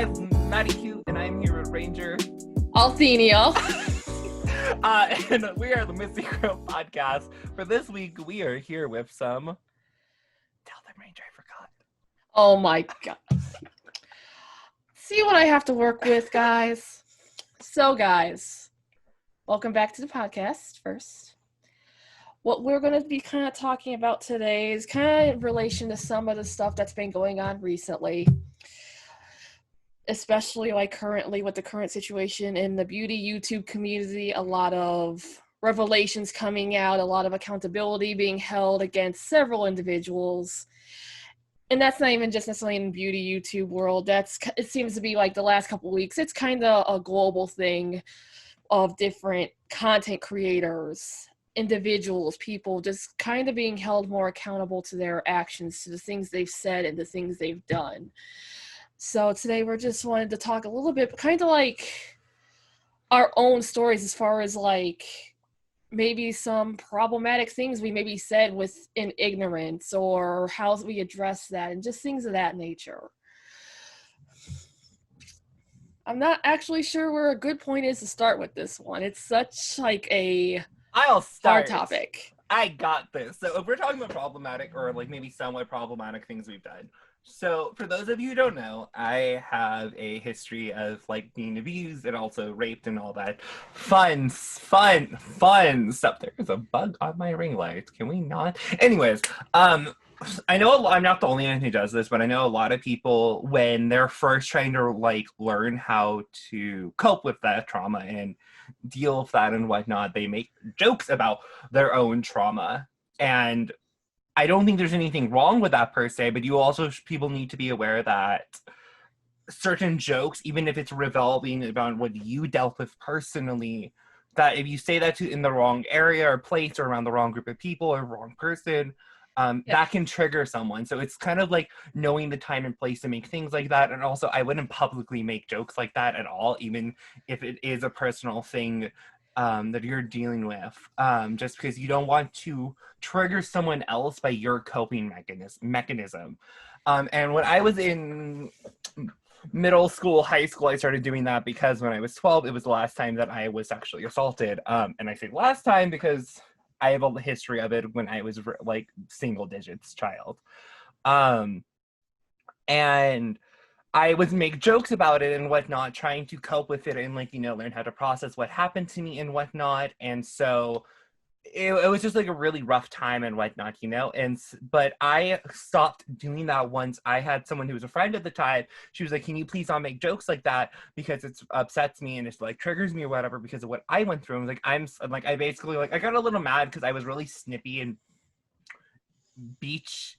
guys, Maddie Q, and I'm here with RangerAlthynia. And we are the Missy Girl Podcast. For this week, we are here with some... Tell them, Ranger, I forgot. Oh my god. See what I have to work with, guys. So, guys, welcome back to the podcast first. What we're going to be kind of talking about today is kind of in relation to some of the stuff that's been going on recently. Especially like currently with the current situation in the beauty YouTube community, a lot of revelations coming out, a lot of accountability being held against several individuals. And that's not even just necessarily in the beauty YouTube world. It seems to be like the last couple of weeks, it's kind of a global thing of different content creators, individuals, people just kind of being held more accountable to their actions, to the things they've said and the things they've done. So today we're just wanted to talk a little bit, kind of like our own stories as far as like maybe some problematic things we maybe said within ignorance or how we address that and just things of that nature. I'm not actually sure where a good point is to start with this one. It's such like a I'll start. hard topic. I got this. So if we're talking about problematic or like maybe somewhat problematic things we've done. So for those of you who don't know, I have a history of like being abused and also raped and all that fun stuff. There's a bug on my ring light. Can we not? Anyways, I know I'm not the only one who does this, but I know a lot of people when they're first trying to like learn how to cope with that trauma and deal with that and whatnot, they make jokes about their own trauma. And I don't think there's anything wrong with that per se, but people need to be aware that certain jokes, even if it's revolving about what you dealt with personally, that if you say that in the wrong area or place or around the wrong group of people or wrong person, that can trigger someone. So it's kind of like knowing the time and place to make things like that. And also, I wouldn't publicly make jokes like that at all, even if it is a personal thing that you're dealing with, just because you don't want to trigger someone else by your coping mechanism. And when I was in middle school, high school, I started doing that because when I was 12, it was the last time that I was actually assaulted. And I say last time because I have a history of it when I was like single digits child. And I would make jokes about it and whatnot, trying to cope with it and like, learn how to process what happened to me and whatnot. And so it was just like a really rough time and whatnot, but I stopped doing that once I had someone who was a friend at the time. She was like, can you please not make jokes like that because it upsets me and it's like triggers me or whatever because of what I went through. And I basically I got a little mad because I was really snippy and beachness.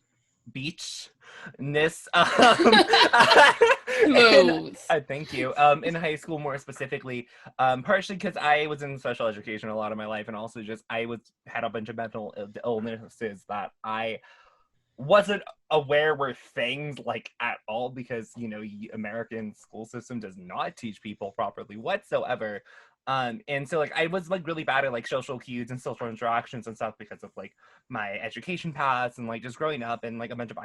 Thank you. In high school, more specifically, partially because I was in special education a lot of my life, and also just had a bunch of mental illnesses that I wasn't aware were things like at all because American school system does not teach people properly whatsoever. And so I was really bad at social cues and social interactions and stuff because of my education past and just growing up and a bunch of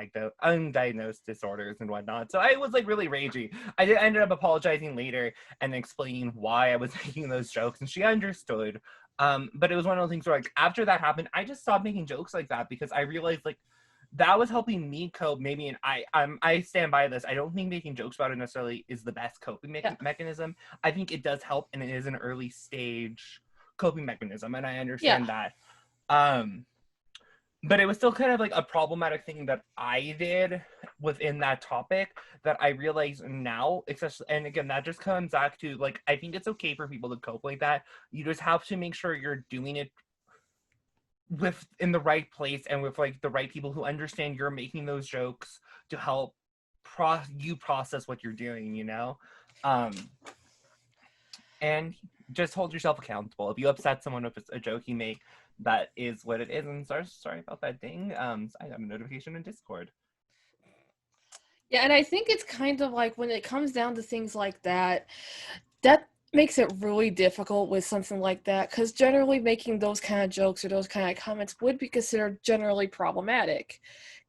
undiagnosed disorders and whatnot. So I was really ragey. I ended up apologizing later and explaining why I was making those jokes, and she understood. But it was one of those things where after that happened, I just stopped making jokes like that because I realized that was helping me cope maybe, and I stand by this. I don't think making jokes about it necessarily is the best coping mechanism. I think it does help, and it is an early stage coping mechanism, and I understand that. But it was still kind of a problematic thing that I did within that topic that I realize now, especially, and again, that just comes back to I think it's okay for people to cope like that. You just have to make sure you're doing it in the right place and with the right people who understand you're making those jokes to help you process what you're doing, and just hold yourself accountable. If you upset someone with a joke you make, that is what it is. And sorry about that ding. I got a notification in Discord. Yeah, and I think it's kind of when it comes down to things like that makes it really difficult with something like that, because generally making those kind of jokes or those kind of comments would be considered generally problematic.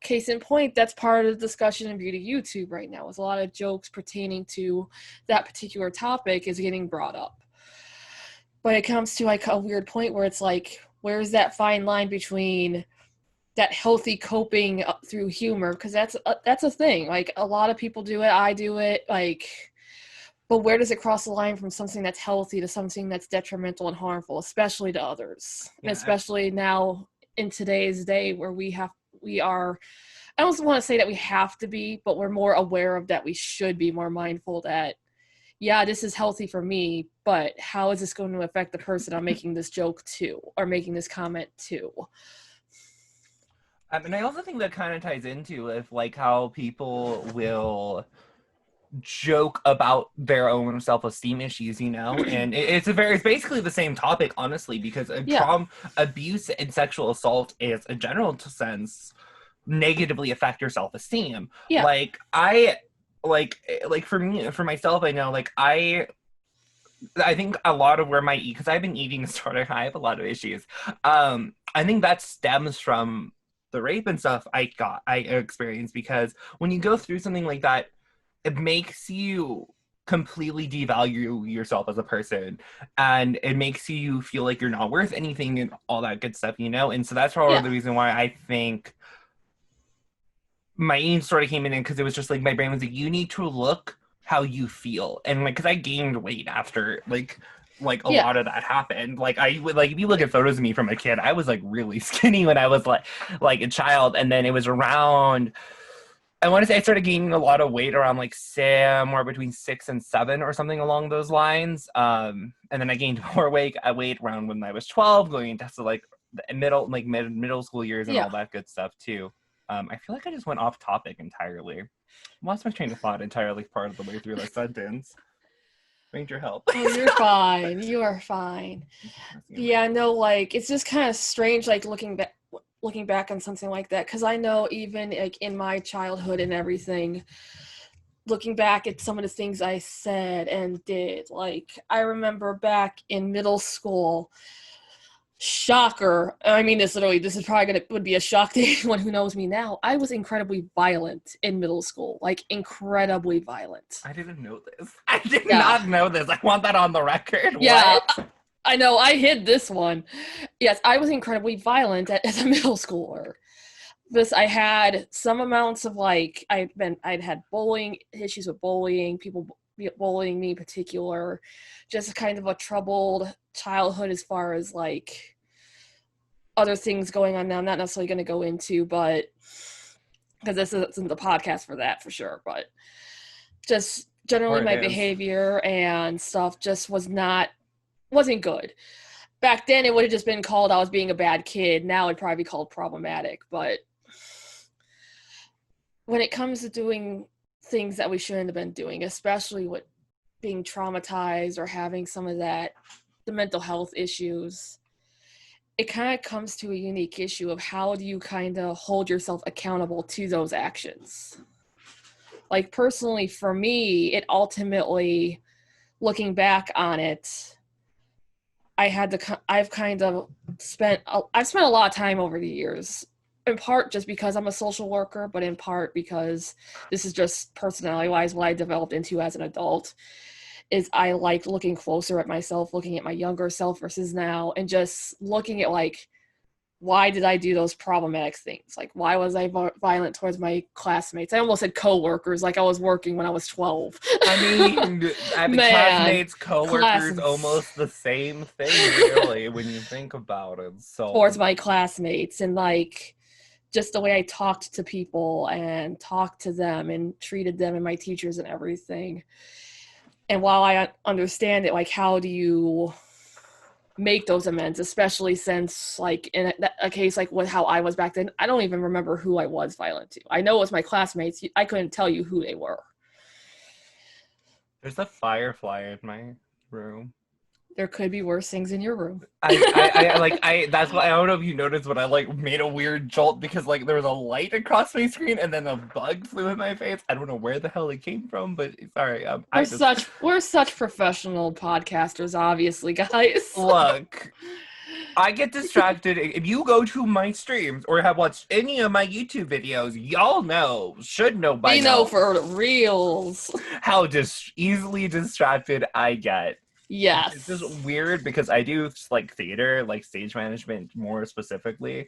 Case in point, that's part of the discussion in beauty YouTube right now, with a lot of jokes pertaining to that particular topic is getting brought up. But it comes to like a weird point where it's like, where's that fine line between that healthy coping through humor? Because that's a thing. Like, a lot of people do it, I do it, like, but where does it cross the line from something that's healthy to something that's detrimental and harmful, especially to others? Yeah, And especially now in today's day where we are, I don't want to say that we have to be, but we're more aware of that. We should be more mindful that, yeah, this is healthy for me, but how is this going to affect the person I'm making this joke to or making this comment to? And I also think that kind of ties into with like how people will joke about their own self-esteem issues, you know, and it's basically the same topic, honestly, because Yeah. abuse and sexual assault is a general sense negatively affect your self-esteem. Yeah. Like I like for me, for myself, I know like I think a lot of where my because I've been eating disorder, I have a lot of issues. I think that stems from the rape and stuff I experienced, because when you go through something like that, it makes you completely devalue yourself as a person, and it makes you feel like you're not worth anything and all that good stuff, you know. And so that's probably Yeah. the reason why I think my eating sort of came in, because it was just like my brain was like, you need to look how you feel, and like because I gained weight after like a Yeah. lot of that happened. Like I would like if you look at photos of me from a kid, I was like really skinny when I was like a child, and then it was around, I want to say I started gaining a lot of weight around like somewhere between 6 and 7 or something along those lines. And then I gained more weight around when I was 12, going into like the middle school years and Yeah. all that good stuff too. I feel like I just went off topic entirely. Lost my train of thought entirely part of the way through that sentence. Ranger help. Oh, you're fine. You are fine. Yeah, no, like, it's just kind of strange, like, looking back on something like that, because I know even like in my childhood and everything, looking back at some of the things I said and did, like, I remember back in middle school, shocker, I mean, this is probably would be a shock to anyone who knows me now, I was incredibly violent in middle school, like incredibly violent. I didn't know this. I did Yeah. not know this. I want that on the record. Yeah, What? I know, I hid this one. Yes, I was incredibly violent as a middle schooler. This, I had some amounts of like, I'd had bullying issues with bullying, people bullying me in particular, just kind of a troubled childhood as far as like other things going on now. I'm not necessarily going to go into, but because this isn't the podcast for that for sure, but just generally Or it my is. behavior and stuff just wasn't good. Back then it would have just been called I was being a bad kid. Now it'd probably be called problematic. But when it comes to doing things that we shouldn't have been doing, especially with being traumatized or having some of that, the mental health issues, it kind of comes to a unique issue of how do you kind of hold yourself accountable to those actions. Like, personally, for me, it ultimately, looking back on it, I've spent a lot of time over the years, in part just because I'm a social worker, but in part because this is just personality wise what I developed into as an adult, is I like looking closer at myself, looking at my younger self versus now, and just looking at like, why did I do those problematic things? Like, why was I violent towards my classmates? I almost said coworkers, like I was working when I was 12. I mean, Man, classmates, coworkers, classes almost the same thing, really, when you think about it. towards So, my classmates, and like just the way I talked to people and talked to them and treated them and my teachers and everything. And while I understand it, like, how do you make those amends, especially since like in a case like with how I was back then, I don't even remember who I was violent to. I know it was my classmates. I couldn't tell you who they were. there's a firefly in my room. There could be worse things in your room. That's why I don't know if you noticed, but I like made a weird jolt because like there was a light across my screen and then a bug flew in my face. I don't know where the hell it came from, but sorry. We're such professional podcasters, obviously, guys. Look, I get distracted. If you go to my streams or have watched any of my YouTube videos, y'all should know by now. We know for reals how easily distracted I get. Yes. It's just weird because I do like theater, like stage management more specifically.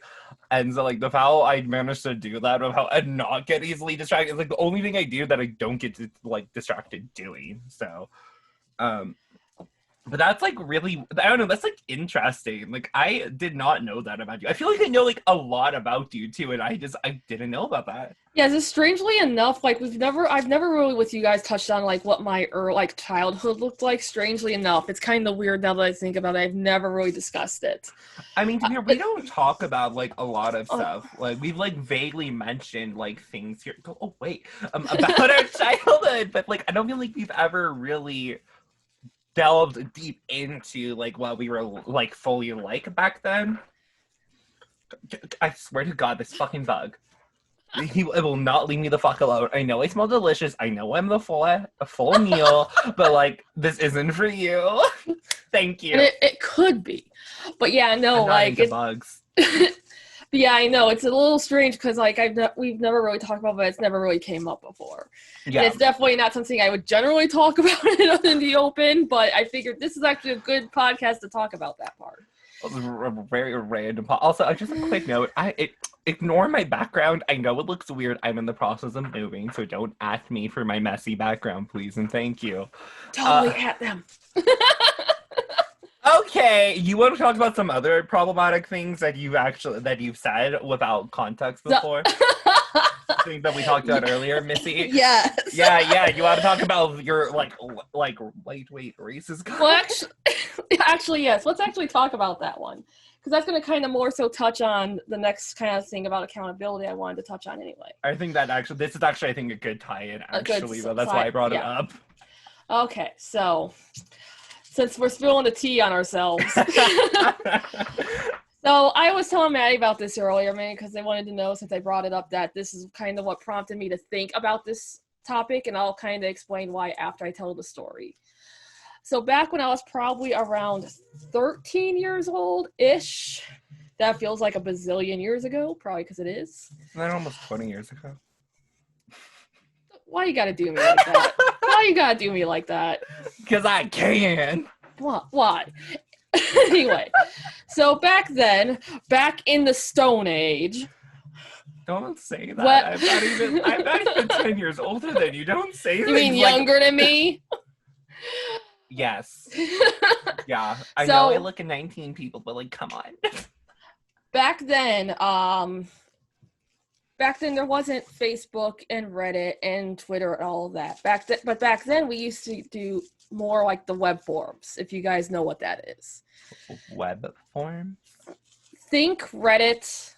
And so like how I managed to do that of how and not get easily distracted is like the only thing I do that I don't get to like distracted doing. So but that's like really, I don't know, that's like interesting. Like I did not know that about you. I feel like I know like a lot about you too, and I didn't know about that. Yeah, just strangely enough, like I've never really with you guys touched on like what my childhood looked like. Strangely enough, it's kind of weird now that I think about it. I've never really discussed it. I mean, we don't talk about like a lot of stuff. Like we've like vaguely mentioned like things here. Oh wait, about our childhood, but like I don't feel like we've ever really delved deep into like what we were like fully like back then. I swear to God, this fucking bug. It will not leave me the fuck alone. I know I smell delicious. I know I'm the full meal, but like this isn't for you. Thank you. And it could be, but yeah, no, like it's bugs. Yeah, I know it's a little strange because like we've never really talked about, but it's never really came up before. Yeah, and it's definitely not something I would generally talk about in the open. But I figured this is actually a good podcast to talk about that part. Very random. Also, just a quick note: ignore my background. I know it looks weird. I'm in the process of moving, so don't at me for my messy background, please, and thank you. Totally at them. Okay, you want to talk about some other problematic things that you've said without context before? Things that we talked about earlier, Missy. Yes. Yeah. You want to talk about your like lightweight racist comments? Well, actually, yes. Let's actually talk about that one because that's going to kind of more so touch on the next kind of thing about accountability I wanted to touch on anyway. I think that this is actually I think a good tie-in actually, but that's why I brought it up. Okay, so. Since we're spilling the tea on ourselves. So I was telling Maddie about this earlier, man, because they wanted to know since I brought it up that this is kind of what prompted me to think about this topic, and I'll kind of explain why after I tell the story. So back when I was probably around 13 years old-ish, that feels like a bazillion years ago, probably because it is. Isn't that almost 20 years ago? Why you gotta do me like that? Why you gotta do me like that? Because I can. Why? Anyway, so back in the Stone Age. Don't say that. I'm not even 10 years older than you. Don't say that. You mean younger than me? Yes. Yeah. I know I look at 19 people, but like, come on. Back then there wasn't Facebook and Reddit and Twitter and all of that. But back then we used to do more like the web forums, if you guys know what that is. Web forums? Think Reddit,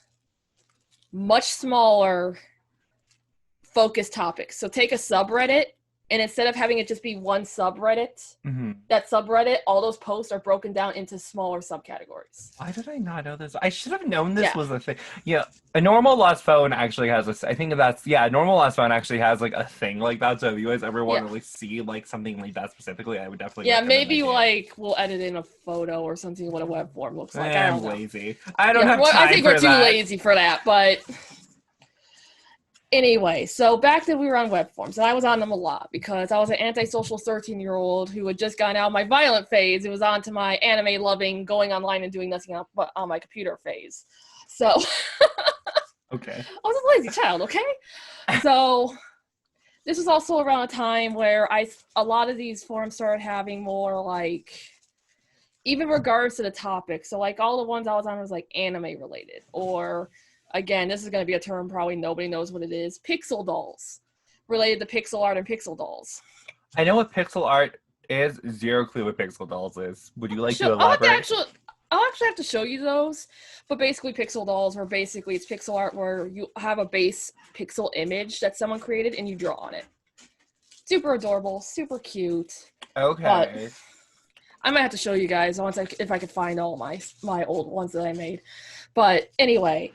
much smaller, focused topics. So take a subreddit, and instead of having it just be one subreddit, that subreddit, all those posts are broken down into smaller subcategories. Why did I not know this? I should have known this was a thing. Yeah, a normal lost phone actually has a normal lost phone actually has like a thing like that. So if you guys ever want to like see like something like that specifically, I would definitely maybe like we'll edit in a photo or something what a web form looks like. I'm lazy. I don't have time for that. I think we're too lazy for that, but anyway, so back then we were on web forums, and I was on them a lot because I was an antisocial 13-year-old who had just gotten out of my violent phase. It was on to my anime-loving, going online and doing nothing on my computer phase. So, okay. I was a lazy child, okay? So, this was also around a time where a lot of these forums started having more, like, even regards to the topic. So, like, all the ones I was on was, like, anime-related, or again, this is going to be a term probably nobody knows what it is. Pixel dolls. Related to pixel art and pixel dolls. I know what pixel art is. Zero clue what pixel dolls is. Would you like to elaborate? I'll actually have to show you those. But basically pixel dolls are basically it's pixel art where you have a base pixel image that someone created and you draw on it. Super adorable. Super cute. Okay. I might have to show you guys if I could find all my old ones that I made. But anyway,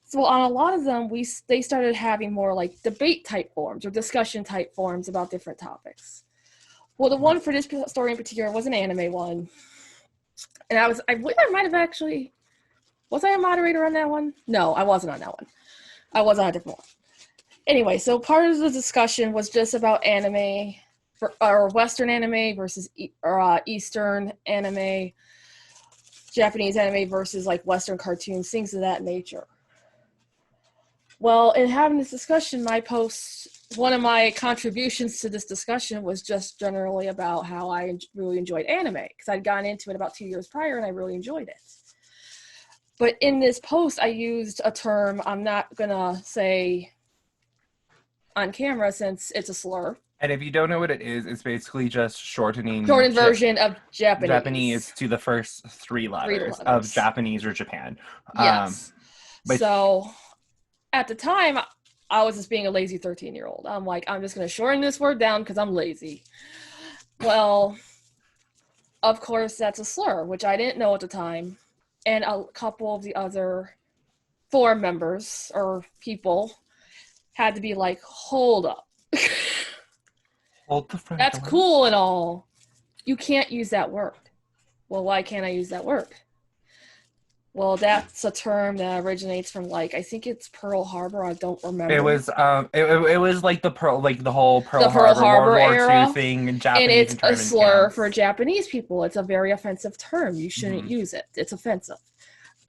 so on a lot of them, they started having more like debate type forums or discussion type forums about different topics. Well, the one for this story in particular was an anime one, and I might have actually, was I a moderator on that one? No, I wasn't on that one. I was on a different one. Anyway, so part of the discussion was just about anime, or Western anime versus Eastern anime, Japanese anime versus like Western cartoons, things of that nature. Well, in having this discussion, one of my contributions to this discussion was just generally about how I really enjoyed anime, because I'd gotten into it about 2 years prior and I really enjoyed it. But in this post, I used a term I'm not going to say on camera since it's a slur. And if you don't know what it is, it's basically just shortened version of Japanese to the first three letters of Japanese or Japan. Yes. So at the time, I was just being a lazy 13-year-old. I'm like, I'm just going to shorten this word down because I'm lazy. Well, of course, that's a slur, which I didn't know at the time. And a couple of the other forum members or people had to be like, hold up. Hold the front That's door. cool and all. You can't use that word. Well, why can't I use that word? Well, that's a term that originates from I think it's Pearl Harbor. I don't remember. It was it was like the whole Pearl Harbor World era. War II thing in Japanese. And it's a slur for Japanese people. It's a very offensive term. You shouldn't use it. It's offensive.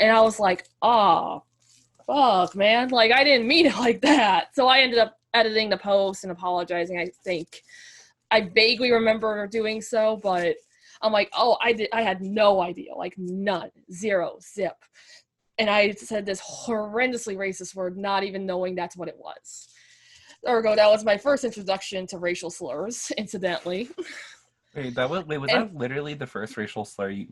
And I was like, oh, fuck, man. I didn't mean it like that. So I ended up editing the post and apologizing. I think I vaguely remember doing so, but I'm like, oh, I had no idea, none, zero, zip. And I said this horrendously racist word, not even knowing that's what it was. Ergo, that was my first introduction to racial slurs, incidentally. Wait, was that literally the first racial slur you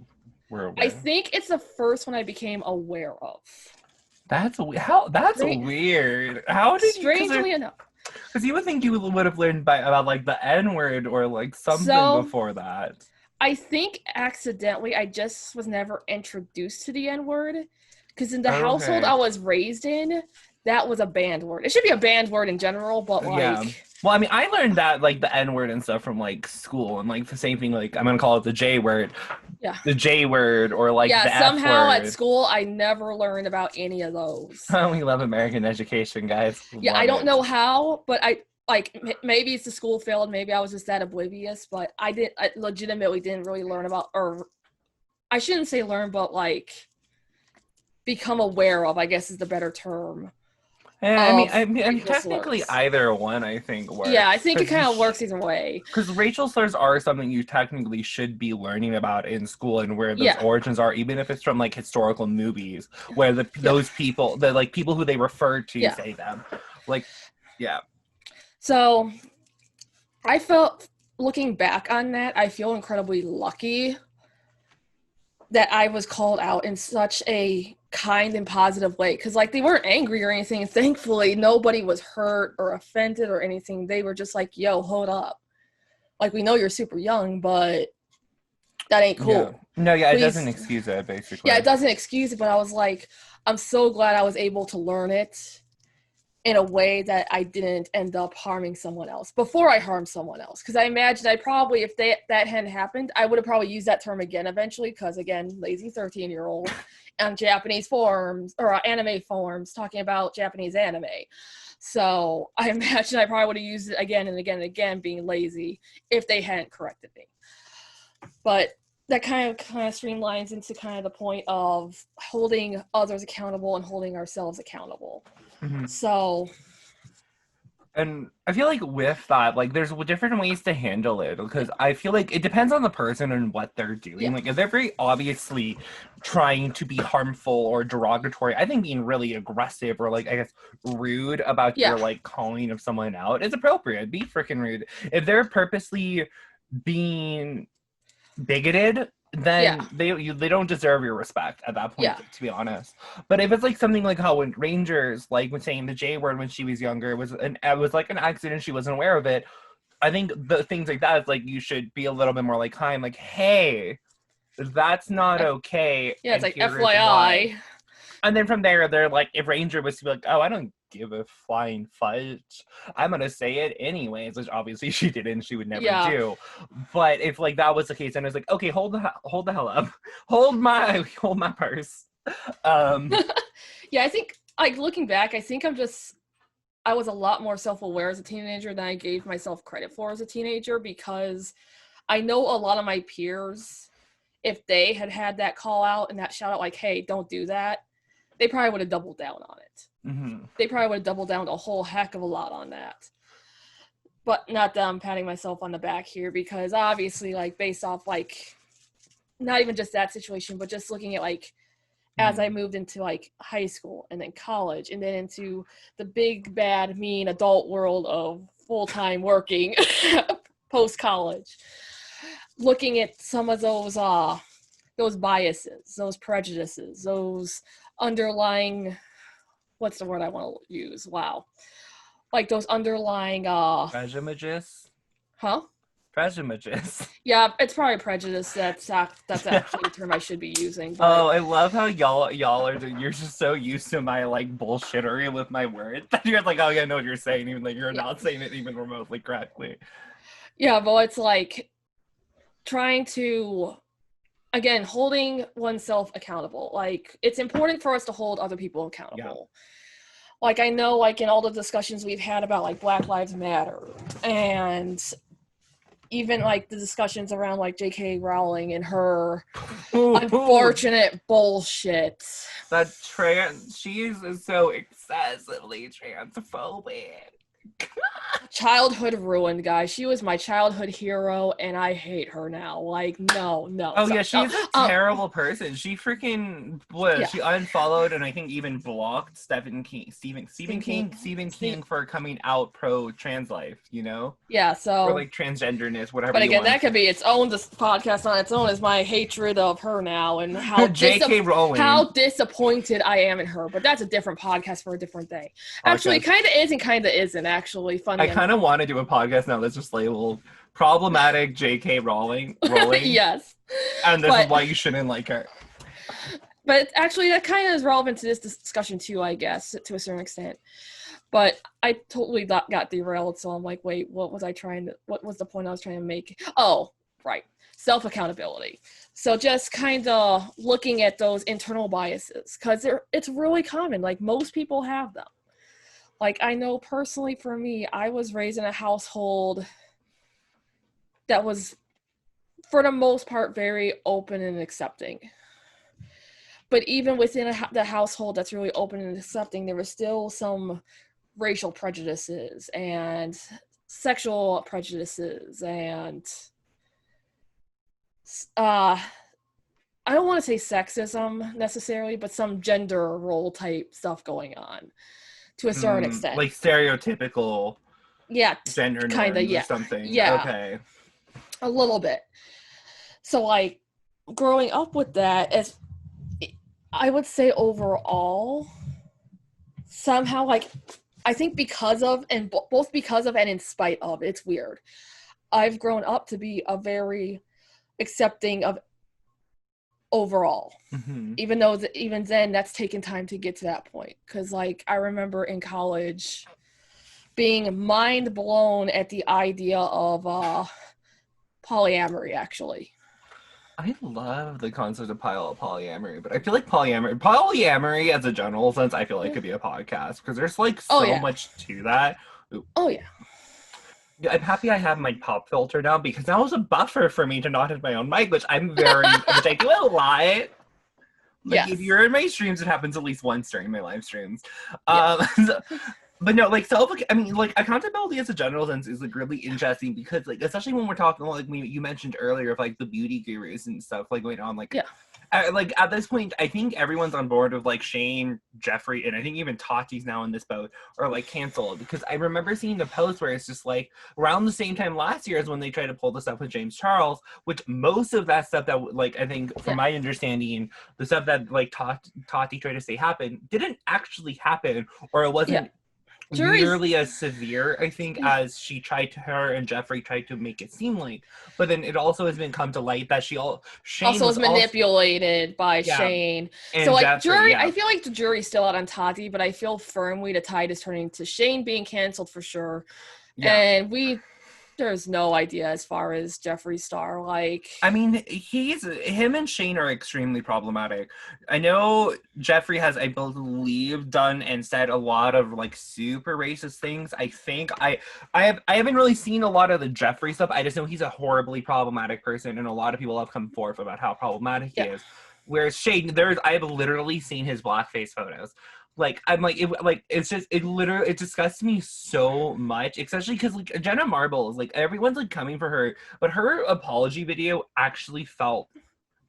were aware of? I think it's the first one I became aware of. That's weird. How did strangely enough. Because you would think you would have learned about the N-word or something before that. I think accidentally I just was never introduced to the N-word, because in the household I was raised in, that was a banned word. It should be a banned word in general, but yeah. Well, I mean, I learned that the N-word and stuff from school, and the same thing. I'm gonna call it the J word. Yeah. The J word or the somehow F word. At school I never learned about any of those. We love American education, guys. Yeah, I don't know how, but maybe it's the school failed, maybe I was just that oblivious, but I legitimately didn't really learn about, or I shouldn't say learn, but become aware of, I guess is the better term. Yeah, I mean technically slurs. Either one I think works. Yeah, I think it kind of works either way. Because racial slurs are something you technically should be learning about in school and where those origins are, even if it's from historical movies where those people, the people who they refer to say them. So I felt, looking back on that, I feel incredibly lucky that I was called out in such a kind and positive way, because they weren't angry or anything, and thankfully nobody was hurt or offended or anything. They were just like, yo, hold up, we know you're super young, but that ain't cool. It doesn't excuse it, basically. It doesn't excuse it, but I was like, I'm so glad I was able to learn it in a way that I didn't end up harming someone else before I harmed someone else. Because I imagine if that hadn't happened, I would have probably used that term again eventually, because again, lazy 13-year-old on Japanese forums or anime forums talking about Japanese anime. So I imagine I probably would have used it again and again and again, being lazy, if they hadn't corrected me. But that kind of streamlines into kind of the point of holding others accountable and holding ourselves accountable. Mm-hmm. So, and I feel with that, there's different ways to handle it, because I feel it depends on the person and what they're doing. If they're very obviously trying to be harmful or derogatory, I think being really aggressive or I guess rude about your calling of someone out is appropriate. Be freaking rude. If they're purposely being bigoted, then they don't deserve your respect at that point, to be honest. But if it's something how when Rangers when saying the J word when she was younger, it was an accident, she wasn't aware of it. I think the things like that is you should be a little bit more kind, hey, that's not okay. Yeah, it's And like here is why. FYI. And then from there, they're like, if Ranger was to be like, oh, I don't give a flying fudge, I'm gonna say it anyways, which obviously she didn't, she would never Yeah. do. But if like that was the case, then it's like, okay, hold the hell up, hold my purse. Yeah, I think like looking back, I was a lot more self-aware as a teenager than I gave myself credit for as a teenager, because I know a lot of my peers, if they had that call out and that shout out like, hey, don't do that, they probably would have doubled down on it. Mm-hmm. They probably would have doubled down a whole heck of a lot on that. But not that I'm patting myself on the back here, because obviously, like, based off, like, not even just that situation, but just looking at, like, as I moved into, like, high school and then college and then into the big, bad, mean adult world of full-time working post-college, looking at some of those biases, those prejudices, those underlying, what's the word I want to use? Wow. Like those underlying Prejudice? Huh? Prejudice. Yeah, it's probably prejudice. That's actually the term I should be using. But... Oh, I love how y'all you're just so used to my like bullshittery with my words that you're like, oh yeah, I know what you're saying, even like you're not saying it even remotely correctly. Yeah, well, it's like trying to, again, holding oneself accountable. Like, it's important for us to hold other people accountable. Yeah. Like, I know, like, in all the discussions we've had about, like, Black Lives Matter, and even, like, the discussions around, like, J.K. Rowling and her unfortunate bullshit. That she is so excessively transphobic. Childhood ruined, guys. She was my childhood hero, and I hate her now. Like, no. Oh, yeah, she's a terrible person. She freaking she unfollowed and I think even blocked Stephen King for coming out pro trans life, you know? Yeah, so... or like transgenderness, whatever. But again, that could be its own podcast on its own, is my hatred of her now and how J.K. Rowling. How disappointed I am in her. But that's a different podcast for a different day. Actually, kind of is and kind of isn't, actually. Funny. I kind of want to do a podcast now that's just labeled problematic J.K. Rowling. Yes. And this is why you shouldn't like her. But actually, that kind of is relevant to this discussion too, I guess, to a certain extent. But I totally got derailed, so I'm like, wait, what was the point I was trying to make? Oh, right. Self-accountability. So just kind of looking at those internal biases, because it's really common. Like, most people have them. Like, I know personally for me, I was raised in a household that was, for the most part, very open and accepting. But even within the household that's really open and accepting, there was still some racial prejudices and sexual prejudices and I don't want to say sexism necessarily, but some gender role type stuff going on to a certain extent. Like stereotypical gender kinda, norms or something. Yeah. Okay. A little bit. So like growing up with that, as I would say overall, somehow, like, I think because of, and both because of and in spite of, it's weird, I've grown up to be a very accepting of overall. Mm-hmm. Even though even then that's taken time to get to that point. Because, like, I remember in college being mind blown at the idea of polyamory, actually. I love the concept of polyamory, but I feel like polyamory as a general sense, I feel like could be a podcast, because there's like so much to that. Ooh. Oh yeah. I'm happy I have my pop filter now, because that was a buffer for me to not hit my own mic, which I'm which I do a lot. Like, yes. If you're in my streams, it happens at least once during my live streams. Yes. But no, like accountability as a general sense is like really interesting, because like, especially when we're talking like you mentioned earlier of like the beauty gurus and stuff like going on, like at this point I think everyone's on board with like Shane, Jeffrey, and I think even Tati's now in this boat are like canceled, because I remember seeing the post where it's just like around the same time last year is when they tried to pull this up with James Charles, which most of that stuff that like I think from my understanding, the stuff that like Tati tried to say happened didn't actually happen, or it wasn't Jury's nearly as severe, I think, as her and Jeffrey tried to make it seem like. But then it also has been come to light that Shane also was is also, manipulated by yeah, Shane. So and like Jeffrey, jury, yeah, I feel like the jury's still out on Tati, but I feel firmly the tide is turning to Shane being canceled for sure. yeah. And there's no idea as far as Jeffree Star. Like, I mean, him and Shane are extremely problematic. I know Jeffrey has, I believe, done and said a lot of like super racist things. I think I haven't really seen a lot of the Jeffrey stuff. I just know he's a horribly problematic person, and a lot of people have come forth about how problematic he yeah, is. Whereas Shane, I've literally seen his blackface photos. Like I'm like it's just it disgusts me so much, especially because like Jenna Marbles, like everyone's like coming for her, but her apology video actually felt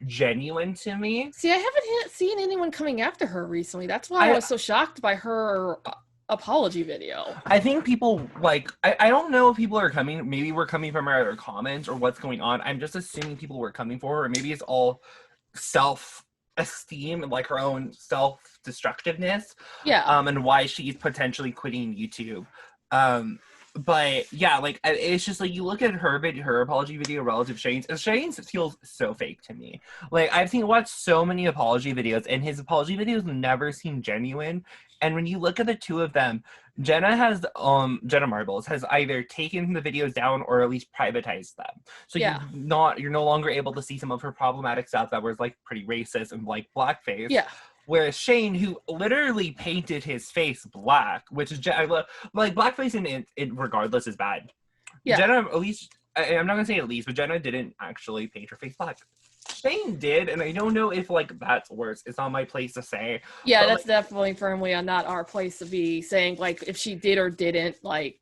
genuine to me. see, I haven't seen anyone coming after her recently. That's why I I was so shocked by her apology video. I think people like I don't know if people are coming. Maybe we're coming from our other comments or what's going on. I'm just assuming people were coming for her, or maybe it's all self esteem and like her own self destructiveness, Yeah, and why she's potentially quitting YouTube. But yeah, like it's just like you look at her apology video relative to Shane's, and Shane's feels so fake to me. Like I've watched so many apology videos, and his apology videos never seem genuine. And when you look at the two of them, Jenna Marbles has either taken the videos down or at least privatized them. So yeah, you're no longer able to see some of her problematic stuff that was like pretty racist and like blackface. yeah, Whereas Shane, who literally painted his face black, which is like blackface in regardless is bad. yeah. Jenna, at least I'm not gonna say at least, but Jenna didn't actually paint her face black. Shane did, and I don't know if like that's worse. It's not my place to say. Yeah, But that's like, definitely firmly not our place to be saying like if she did or didn't. Like,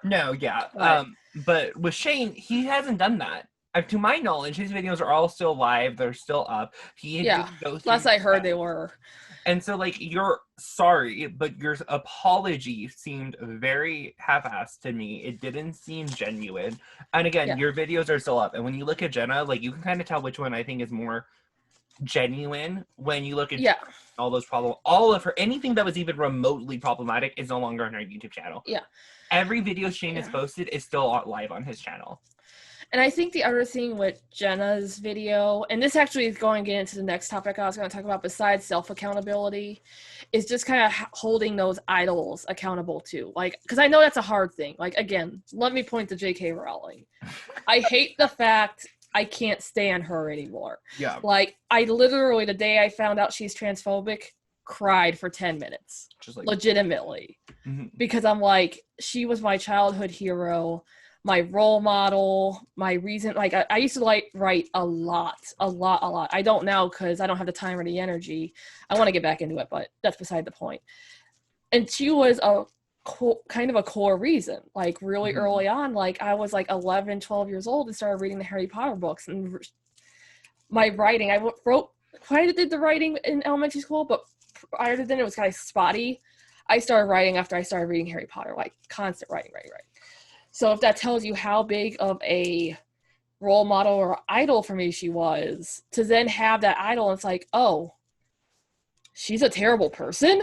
no, yeah. but But with Shane, he hasn't done that. To my knowledge, his videos are all still live. They're still up. He yeah, didn't go through last I heard they threats. were. And so, like, you're sorry, but your apology seemed very half-assed to me. It didn't seem genuine. And again, Yeah, your videos are still up. And when you look at Jenna, like, you can kind of tell which one I think is more genuine when you look at yeah, all those problems. All of her, anything that was even remotely problematic is no longer on her YouTube channel. yeah. Every video Shane Yeah. has posted is still live on his channel. And I think the other thing with Jenna's video, and this actually is going to get into the next topic I was going to talk about besides self-accountability, is just kind of holding those idols accountable too. Like, because I know that's a hard thing. Like, again, let me point to J.K. Rowling. I hate the fact I can't stand her anymore. Yeah. Like, I literally, the day I found out she's transphobic, cried for 10 minutes. Just like legitimately. Mm-hmm. Because I'm like, she was my childhood hero, my role model, my reason. Like I used to like write a lot. I don't now because I don't have the time or the energy. I want to get back into it, but that's beside the point. And she was a kind of a core reason. Like really early on, like I was like 11, 12 years old and started reading the Harry Potter books. And my writing, I wrote, kind of did the writing in elementary school, but prior to then it was kind of spotty. I started writing after I started reading Harry Potter, like constant writing. So if that tells you how big of a role model or idol for me she was, to then have that idol, it's like, oh, she's a terrible person?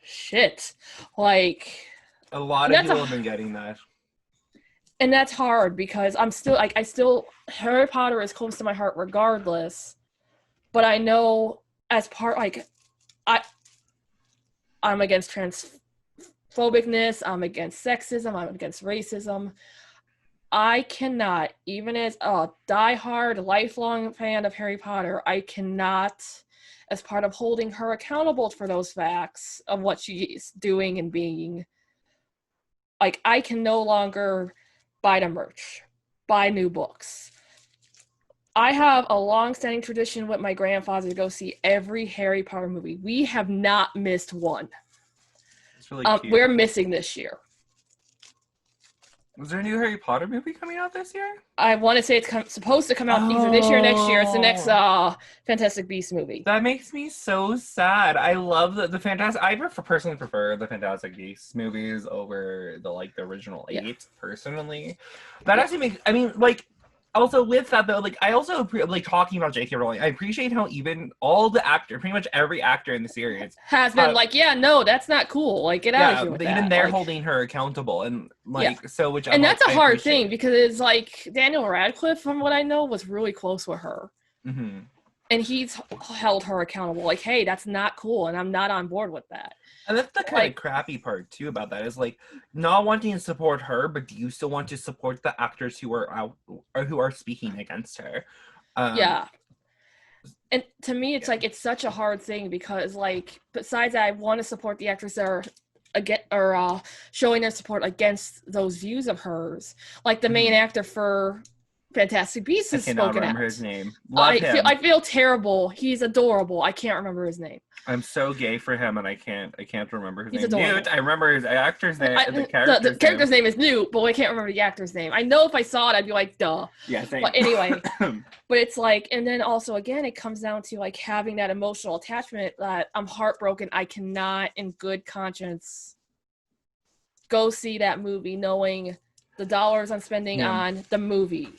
Shit. Like, a lot of people have been getting that. And that's hard because I'm still, like, Harry Potter is close to my heart regardless, but I know as part, like, I'm against transphobicness, I'm against sexism, I'm against racism. I cannot, even as a diehard, lifelong fan of Harry Potter, I cannot, as part of holding her accountable for those facts of what she's doing and being, like, I can no longer buy the merch, buy new books. I have a long-standing tradition with my grandfather to go see every Harry Potter movie. We have not missed one. It's really cute. We're missing this year. Was there a new Harry Potter movie coming out this year? I want to say it's supposed to come out either this year or next year. It's the next Fantastic Beasts movie. That makes me so sad. I love the Fantastic. I personally prefer the Fantastic Beasts movies over the original 8. Personally, that actually makes. I mean, like, Also, with that though, like I also like talking about J.K. Rowling. I appreciate how even all the actor, pretty much every actor in the series, Has been like, yeah, no, that's not cool. Like, get out of yeah, here with even that. they're Like, holding her accountable, and yeah. like so, which I'm And like, that's a I hard thing appreciate. because it's like Daniel Radcliffe, from what I know, was really close with her. Mm-hmm. And he's held her accountable. Like, hey, that's not cool, and I'm not on board with that. And that's the kind of Like, crappy part too about that is like not wanting to support her, but do you still want to support the actors who are out or who are speaking against her? yeah. And to me, it's Yeah. like it's such a hard thing because, like, besides I want to support the actors that are showing their support against those views of hers. Like the main actor for Fantastic Beasts I has cannot spoken remember out. his name. Love him. I feel terrible. He's adorable. I can't remember his name. I'm so gay for him, and I can't remember his He's name. adorable. Newt. I remember his actor's name, the The character's character's name is Newt, but I can't remember the actor's name. I know if I saw it, I'd be like, duh. Yeah, same. But anyway, but it's like, and then also again, it comes down to like having that emotional attachment that I'm heartbroken. I cannot, in good conscience, go see that movie knowing the dollars I'm spending on the movie,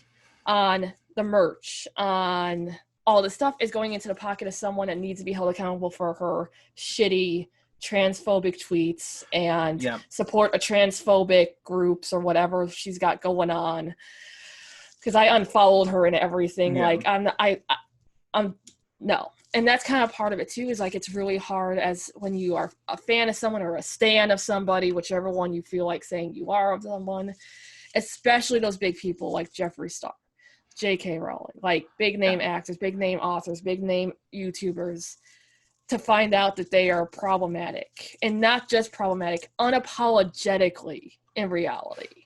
on the merch, on all the stuff is going into the pocket of someone that needs to be held accountable for her shitty transphobic tweets and support a transphobic groups or whatever she's got going on. Because I unfollowed her and everything. Like I'm no. And that's kind of part of it too, is like it's really hard as when you are a fan of someone or a stan of somebody, whichever one you feel like saying you are of someone, especially those big people like Jeffree Star, J.K. Rowling, like big name actors, big name authors, big name YouTubers, to find out that they are problematic, and not just problematic, unapologetically in reality.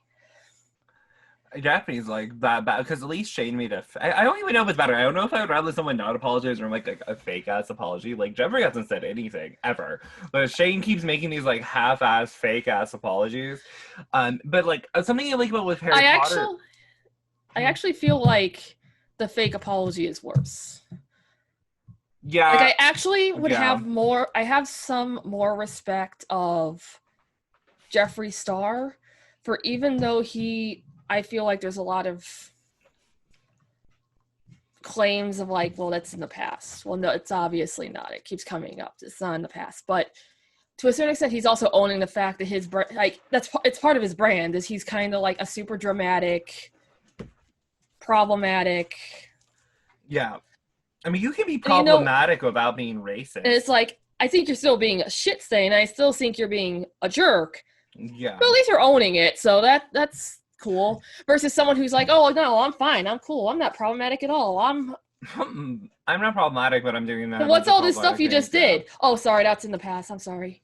Japanese like that bad because at least Shane made I don't even know if it's better. I don't know if I would rather someone not apologize or like a fake ass apology. Like Jeffrey hasn't said anything ever, but Shane keeps making these like half ass fake ass apologies. But like something I like about with Harry Potter. I actually feel like the fake apology is worse. Yeah. Like I actually would have more. I have some more respect of Jeffree Star for, even though I feel like there's a lot of claims of like, well, that's in the past. Well, no, it's obviously not. It keeps coming up. It's not in the past. But to a certain extent, he's also owning the fact that his like it's part of his brand. Is he's kind of like a super dramatic, problematic. Yeah, I mean, you can be problematic without being racist. And it's like, I think you're still being a shit stain. I still think you're being a jerk. Yeah, but at least you're owning it. So that's cool, versus someone who's like, oh no, I'm fine, I'm cool, I'm not problematic at all, I'm not problematic, but I'm doing that. What's all this stuff you just did? Oh, sorry, that's in the past, I'm sorry.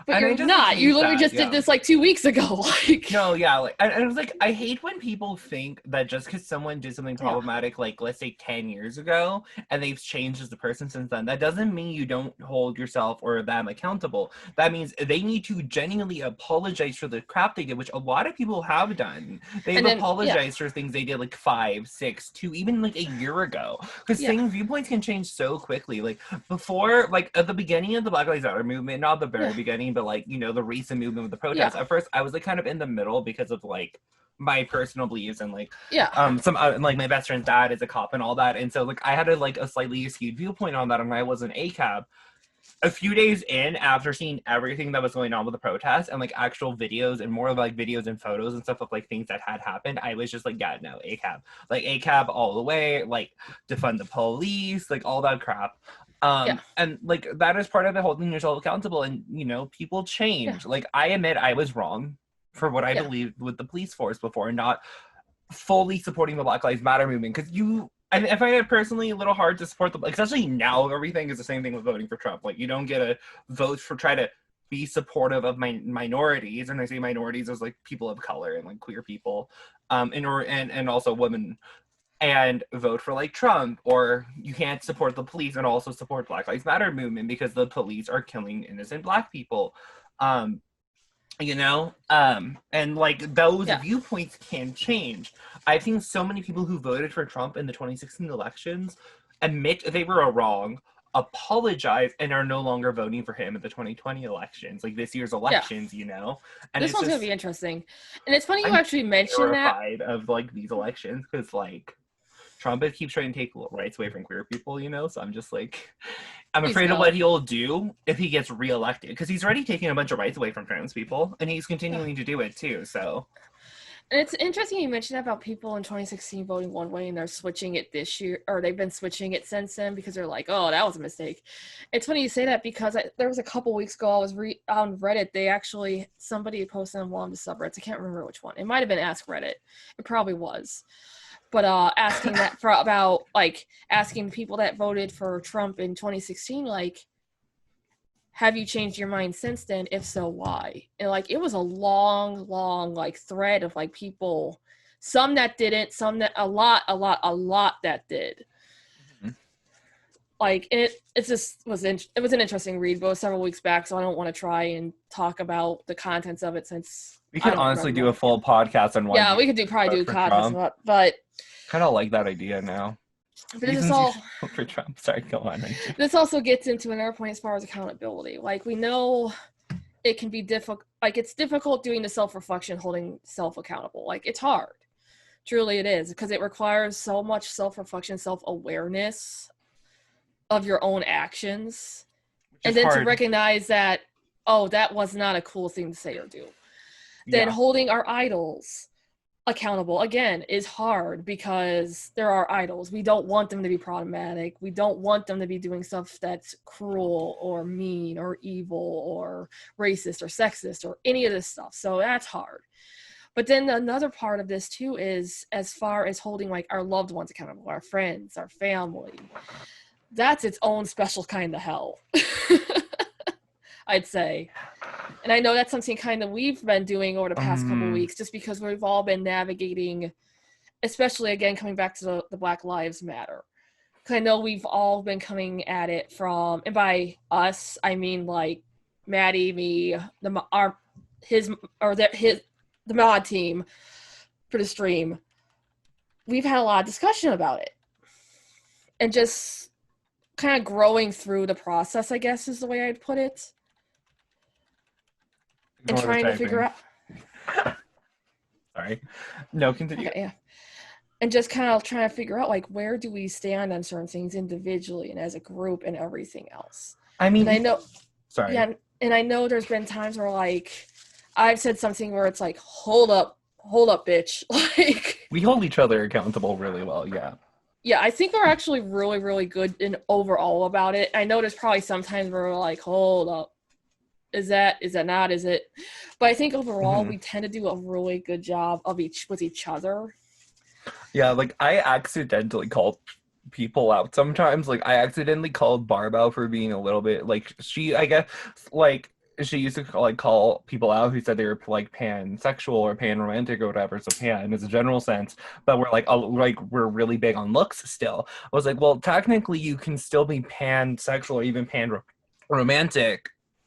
But you're not. You literally just did this like 2 weeks ago. Like, no, yeah, like I was like, I hate when people think that just because someone did something problematic, like let's say 10 years ago, and they've changed as a person since then, that doesn't mean you don't hold yourself or them accountable. That means they need to genuinely apologize for the crap they did, which a lot of people have done. They've apologized for things they did like 5, 6, 2, even like a year ago. Because viewpoints can change so quickly. Like before, like at the beginning of the Black Lives Matter movement, not the very beginning, but like, you know, the recent movement with the protests, at first I was like kind of in the middle because of like my personal beliefs and like some like my best friend's dad is a cop and all that, and so like I had a slightly skewed viewpoint on that, and I was an ACAB. A few days in, after seeing everything that was going on with the protests and like actual videos and more of like videos and photos and stuff of like things that had happened, I was just like, yeah, no, ACAB, like ACAB all the way, like defund the police, like all that crap. And like that is part of it, holding yourself accountable, and you know, people change. Like I admit I was wrong for what I believed with the police force before, and not fully supporting the Black Lives Matter movement, because I find it personally a little hard to support especially now everything is the same thing with voting for Trump. Like you don't get a vote for try to be supportive of minorities, and I say minorities as like people of color and like queer people, and also women, and vote for like Trump, or you can't support the police and also support Black Lives Matter movement because the police are killing innocent Black people. You know, and like those viewpoints can change. I've seen so many people who voted for Trump in the 2016 elections admit they were wrong, apologize, and are no longer voting for him at the 2020 elections, like this year's elections, you know. And this one's gonna be interesting. And it's funny you actually mentioned that. Of like these elections, because like Trump keeps trying to take rights away from queer people, you know? So I'm just like, I'm Please afraid of no. what he'll do if he gets reelected. Because he's already taking a bunch of rights away from trans people, and he's continuing to do it too, so. And it's interesting you mentioned about people in 2016 voting one way and they're switching it this year, or they've been switching it since then because they're like, oh, that was a mistake. It's funny you say that because there was a couple weeks ago I was on Reddit. They actually, somebody posted on one of the subreddits. I can't remember which one. It might have been Ask Reddit. It probably was. But asking that about asking people that voted for Trump in 2016, like, have you changed your mind since then? If so, why? And like, it was a long like thread of like people, some that didn't, some that a lot that did. Mm-hmm. Like it was an interesting read, but it was several weeks back, so I don't want to try and talk about the contents of it since we could honestly do a full podcast on why. Yeah, we could probably do contents, but kind of like that idea now. But this all for Trump. Sorry, go on. This also gets into another point as far as accountability. Like, we know it can be difficult. Like, it's difficult doing the self-reflection, holding self accountable. Like, it's hard. Truly, it is, because it requires so much self-reflection, self-awareness of your own actions, and then to recognize that, oh, that was not a cool thing to say or do. Then holding our idols accountable again is hard because there are idols. We don't want them to be problematic. We don't want them to be doing stuff that's cruel or mean or evil or racist or sexist or any of this stuff. So that's hard. But then another part of this too is as far as holding like our loved ones accountable, our friends, our family. That's its own special kind of hell, I'd say. And I know that's something kind of we've been doing over the past couple of weeks, just because we've all been navigating, especially again, coming back to the Black Lives Matter. Because I know we've all been coming at it from, and by us, I mean like Maddie, me, the mod team for the stream. We've had a lot of discussion about it. And just kind of growing through the process, I guess is the way I'd put it. And trying to figure out. Sorry. No, continue. Okay, yeah. And just kind of trying to figure out, like, where do we stand on certain things individually and as a group and everything else. I mean, and I know. Sorry. Yeah, and I know there's been times where, like, I've said something where it's like, hold up, bitch. Like, we hold each other accountable really well, yeah. Yeah, I think we're actually really, really good in overall about it. I know there's probably sometimes where we're like, hold up. Is that not? Is it? But I think overall we tend to do a really good job with each other. Yeah, like I accidentally called people out sometimes. Like I accidentally called Barb out for being a little bit like I guess like she used to call people out who said they were like pansexual or panromantic or whatever. So pan is a general sense, but we're really big on looks still. I was like, well, technically you can still be pansexual or even panromantic,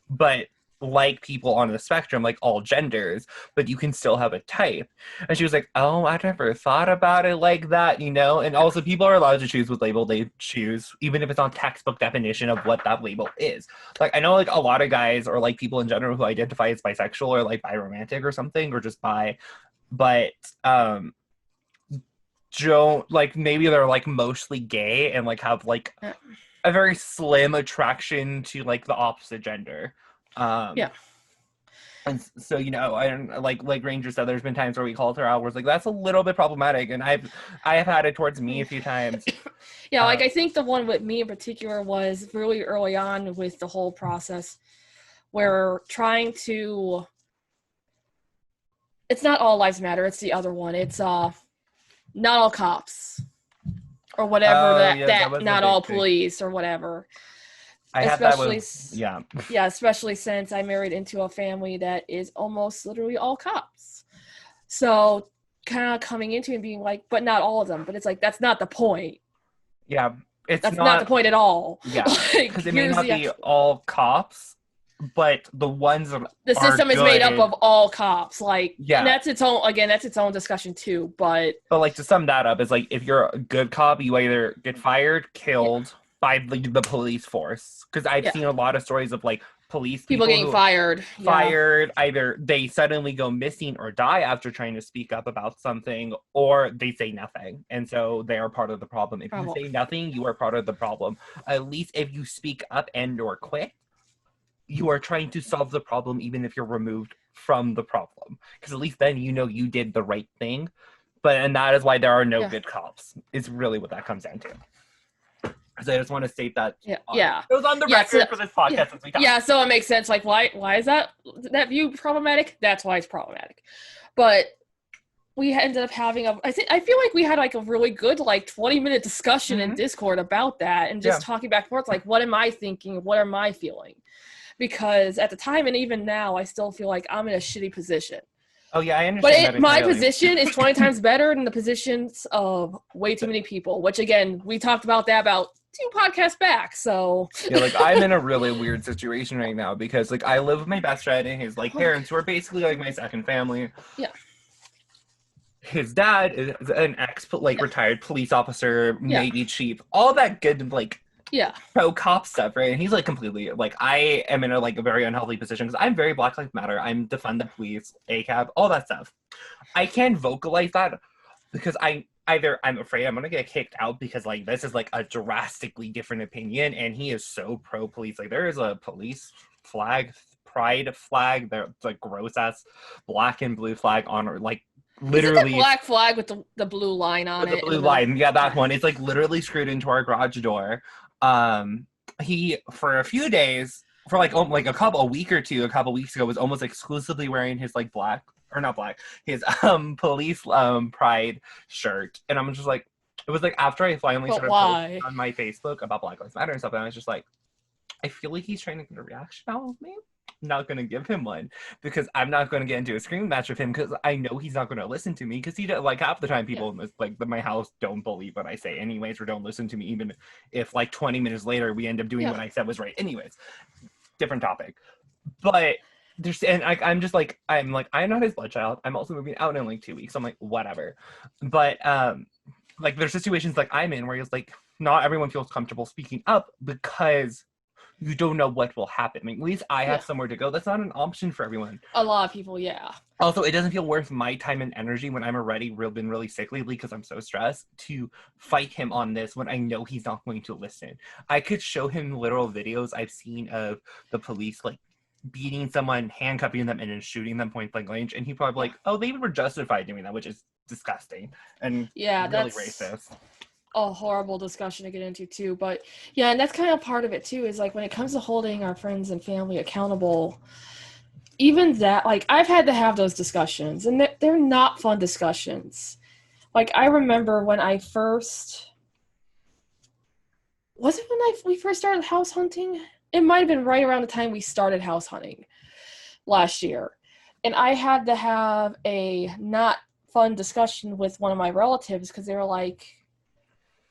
but like people on the spectrum, like all genders, but you can still have a type. And she was like, oh, I never thought about it like that, you know? And also people are allowed to choose what label they choose, even if it's on textbook definition of what that label is. Like I know like a lot of guys or like people in general who identify as bisexual or like biromantic or something or just bi, but don't like maybe they're like mostly gay and like have like a very slim attraction to like the opposite gender. Yeah. And so, you know, I don't like Ranger said, there's been times where we called her out where it's like, that's a little bit problematic. And I have had it towards me a few times. Yeah, like I think the one with me in particular was really early on with the whole process where trying to, it's not all lives matter. It's the other one. It's not all cops or whatever not all police or whatever. Especially since I married into a family that is almost literally all cops. So kind of coming into it and being like, but not all of them. But it's like, that's not the point. Yeah. That's not the point at all. Yeah. Because it may not be all cops, but the ones that the system is made up of all cops. Like, yeah. And that's its own discussion too. But like to sum that up is like, if you're a good cop, you either get fired, killed, by the police force, because I've Yeah. seen a lot of stories of like police People getting who fired. fired, either they suddenly go missing or die after trying to speak up about something, or they say nothing, and so they are part of the problem. If you say nothing, you are part of the problem. At least if you speak up and or quit, you are trying to solve the problem, even if you're removed from the problem, because at least then you know you did the right thing. And that is why there are no good cops, is really what that comes down to. Because I just want to state that it was on the record for this podcast since we talked. Yeah, so it makes sense. Like, why is that view problematic? That's why it's problematic. But we ended up having I feel like we had like a really good like 20-minute discussion in Discord about that, and just talking back and forth, like, what am I thinking? What am I feeling? Because at the time, and even now, I still feel like I'm in a shitty position. Oh yeah, I understand. But my position is 20 times better than the positions of way too many people, which again, we talked about that about 2 podcasts back. So yeah, like I'm in a really weird situation right now because like I live with my best friend and his like parents, who are basically like my second family. Yeah. His dad is an retired police officer, Navy chief, all that good like pro cop stuff, right? And he's like completely like, I am in a like a very unhealthy position because I'm very Black Lives Matter. I'm defund the police, ACAB, all that stuff. I can't vocalize that because I'm afraid I'm gonna get kicked out because like this is like a drastically different opinion, and he is so pro police. Like there is a police flag, pride flag, there's like gross ass black and blue flag on like literally the black flag with the blue line on it. The blue line, yeah, that one. It's like literally screwed into our garage door. He for a few days, for like a week or two, a couple weeks ago, was almost exclusively wearing his like his police pride shirt, and I'm just like, it was like after I finally started posting on my Facebook about Black Lives Matter and stuff, and I was just like, I feel like he's trying to get a reaction out of me. I'm not going to give him one because I'm not going to get into a screaming match with him because I know he's not going to listen to me, because he like half the time people in this, like my house don't believe what I say anyways, or don't listen to me even if like 20 minutes later we end up doing what I said was right anyways. Different topic. But there's, and I'm not his blood child. I'm also moving out in like 2 weeks. So I'm like, whatever. But like there's situations like I'm in where it's like not everyone feels comfortable speaking up because you don't know what will happen. I mean, at least I have somewhere to go. That's not an option for everyone. A lot of people, yeah. Also, it doesn't feel worth my time and energy when I'm already been really sick lately because I'm so stressed to fight him on this when I know he's not going to listen. I could show him literal videos I've seen of the police like beating someone, handcuffing them, and then shooting them point blank range, and he probably like, oh, they were justified doing that, which is disgusting and really that's racist. A horrible discussion to get into too, but yeah, and that's kind of part of it too, is like when it comes to holding our friends and family accountable, even that, like I've had to have those discussions, and they're not fun discussions. Like I remember when we first started house hunting? It might have been right around the time we started house hunting last year, and I had to have a not fun discussion with one of my relatives because they were like,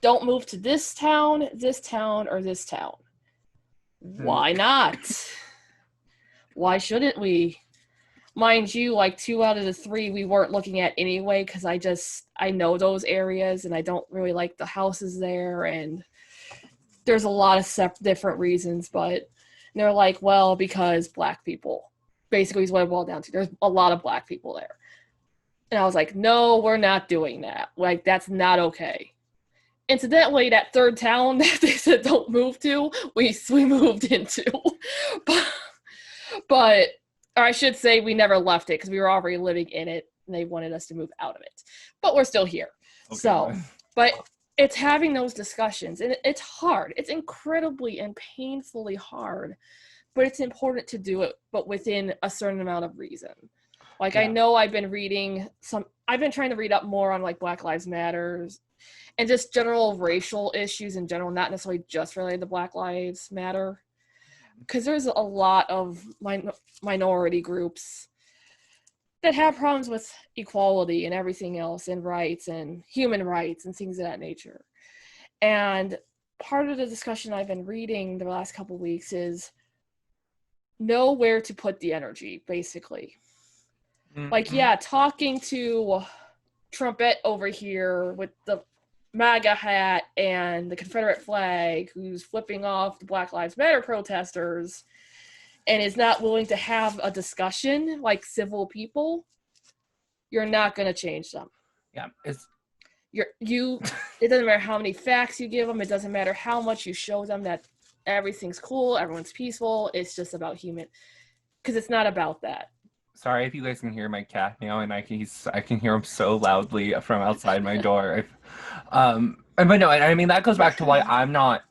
don't move to this town, or this town. Why not? Why shouldn't we? Mind you, like 2 out of the 3 we weren't looking at anyway, because I know those areas and I don't really like the houses there, and there's a lot of different reasons, but they're like, well, because Black people. Basically is what it boiled down to. There's a lot of Black people there. And I was like, no, we're not doing that. Like, that's not okay. Incidentally, that third town that they said don't move to, we moved into. But or I should say we never left it because we were already living in it and they wanted us to move out of it. But we're still here. Okay. So, but it's having those discussions, and it's hard. It's incredibly and painfully hard, but it's important to do it, but within a certain amount of reason. Like, I know I've been trying to read up more on like Black Lives Matters and just general racial issues in general, not necessarily just related to Black Lives Matter. Because there's a lot of minority groups that have problems with equality and everything else, and rights and human rights and things of that nature. And part of the discussion I've been reading the last couple of weeks is know where to put the energy, basically. Mm-hmm. Like, talking to Trumpet over here with the MAGA hat and the Confederate flag, who's flipping off the Black Lives Matter protesters, and is not willing to have a discussion like civil people, you're not going to change them. Yeah, it doesn't matter how many facts you give them. It doesn't matter how much you show them that everything's cool, everyone's peaceful. It's just about human, because it's not about that. Sorry if you guys can hear my cat now, and I can hear him so loudly from outside my door. But no, I mean that goes back to why I'm not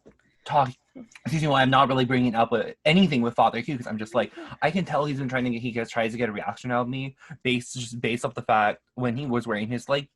talking. Excuse me, why I'm not really bringing up anything with Father Q, because I'm just like, I can tell he's been tries to get a reaction out of me based off the fact when he was wearing his like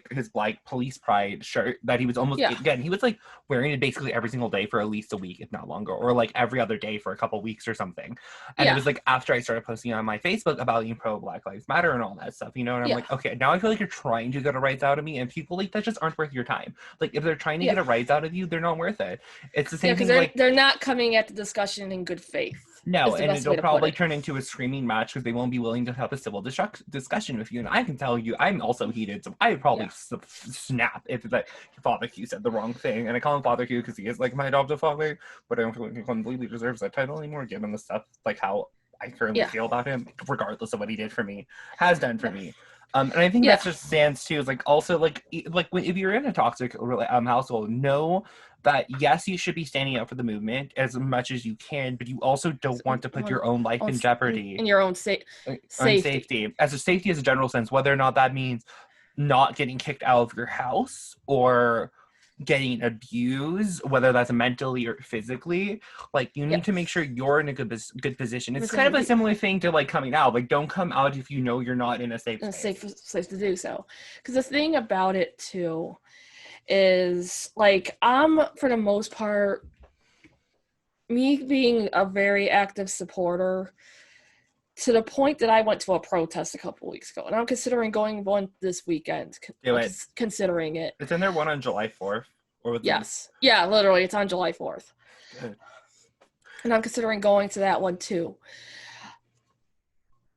his black police pride shirt that he was he was like wearing it basically every single day for at least a week, if not longer, or like every other day for a couple weeks or something. And it was like after I started posting on my Facebook about being pro Black Lives Matter and all that stuff, and I'm like, okay, now I feel like you're trying to get a rights out of me, and people like that just aren't worth your time. Like if they're trying to get a rights out of you, they're not worth it. It's the same thing. They're not coming at the discussion in good faith. No, and it'll probably turn into a screaming match because they won't be willing to have a civil discussion with you. And I can tell you, I'm also heated, so I would probably snap if like Father Q said the wrong thing. And I call him Father Q because he is like my adoptive father, but I don't feel like he completely deserves that title anymore, given the stuff like how I currently feel about him, regardless of what he did for me, has done for me. And I think that just stands too. Is like also like if you're in a toxic household, know that yes, you should be standing up for the movement as much as you can, but you also don't want to put your own life in jeopardy and your own safety. As a safety, as a general sense, whether or not that means not getting kicked out of your house or getting abused, whether that's mentally or physically, like you need to make sure you're in a good position. It's kind of a similar thing to like coming out. Like don't come out if you know you're not in a safe to do so. Because the thing about it too is like I'm for the most part, me being a very active supporter to the point that I went to a protest a couple weeks ago, and I'm considering going one this weekend. Considering it. Isn't there one on July 4th? Yes. Yeah, literally, it's on July 4th. Good. And I'm considering going to that one too.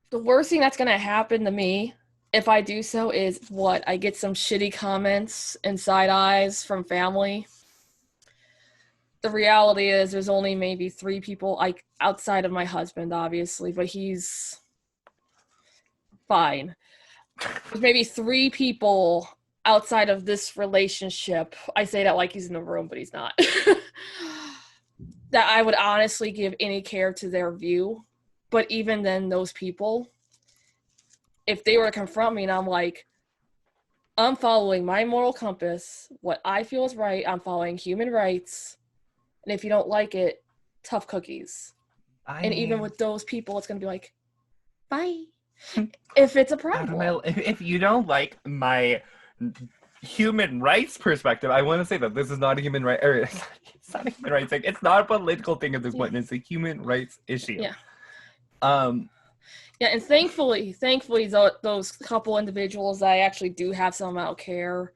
The worst thing that's going to happen to me if I do so is I get some shitty comments and side eyes from family. The reality is there's only maybe 3 people, like outside of my husband, obviously, but he's fine. There's maybe 3 people outside of this relationship. I say that like he's in the room, but he's not. That I would honestly give any care to their view. But even then, those people, if they were to confront me and I'm like, I'm following my moral compass, what I feel is right, I'm following human rights, and if you don't like it, tough cookies. And even with those people, it's going to be like, bye. If it's a problem. If you don't like my human rights perspective, I want to say that this is not a human right, or it's not a human rights thing. It's not a political thing at this point. It's a human rights issue. Yeah. And thankfully, those couple individuals that I actually do have some amount of care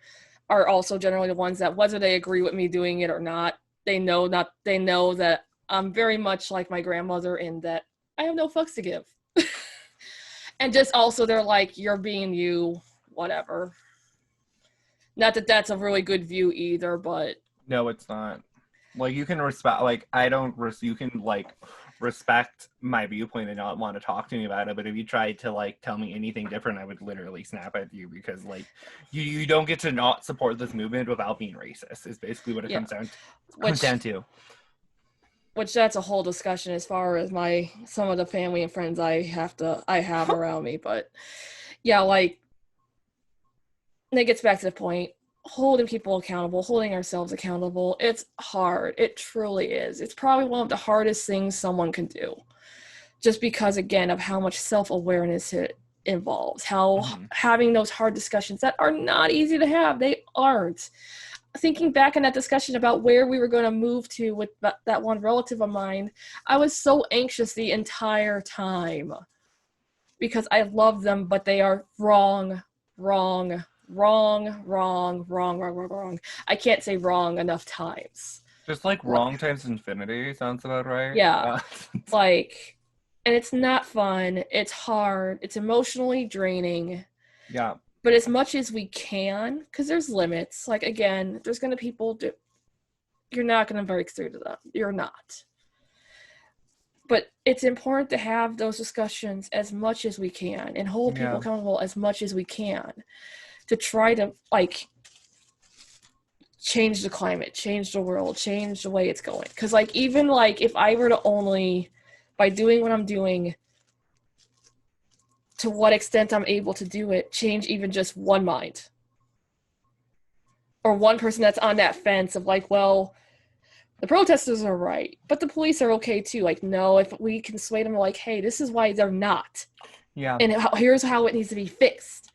are also generally the ones that, whether they agree with me doing it or not, they know that I'm very much like my grandmother in that I have no fucks to give. And just also they're like, you're being you, whatever. Not that that's a really good view either, but no, it's not. Like you can respect, like you can like respect my viewpoint and not want to talk to me about it, but if you tried to like tell me anything different, I would literally snap at you, because like you don't get to not support this movement without being racist is basically what it comes down to. Which that's a whole discussion as far as some of the family and friends I have around me, but yeah, like it gets back to the point, holding people accountable, holding ourselves accountable. It's hard. It truly is. It's probably one of the hardest things someone can do, just because, again, of how much self-awareness it involves, how having those hard discussions that are not easy to have. They aren't. Thinking back on that discussion about where we were going to move to with that one relative of mine, I was so anxious the entire time because I love them, but they are wrong. I can't say wrong enough times. Just like wrong times infinity sounds about right. Yeah. And it's not fun. It's hard. It's emotionally draining. Yeah. But as much as we can, because there's limits, like, again, there's going to people you're not going to break through to them. You're not. But it's important to have those discussions as much as we can and hold people accountable as much as we can to try to, like, change the climate, change the world, change the way it's going. Because, like, even, like, if I were to only, by doing what I'm doing, to what extent I'm able to do it, change even just one mind. Or one person that's on that fence of, like, well, the protesters are right, but the police are okay too. Like, no, if we can sway them, like, hey, this is why they're not. Yeah. And here's how it needs to be fixed.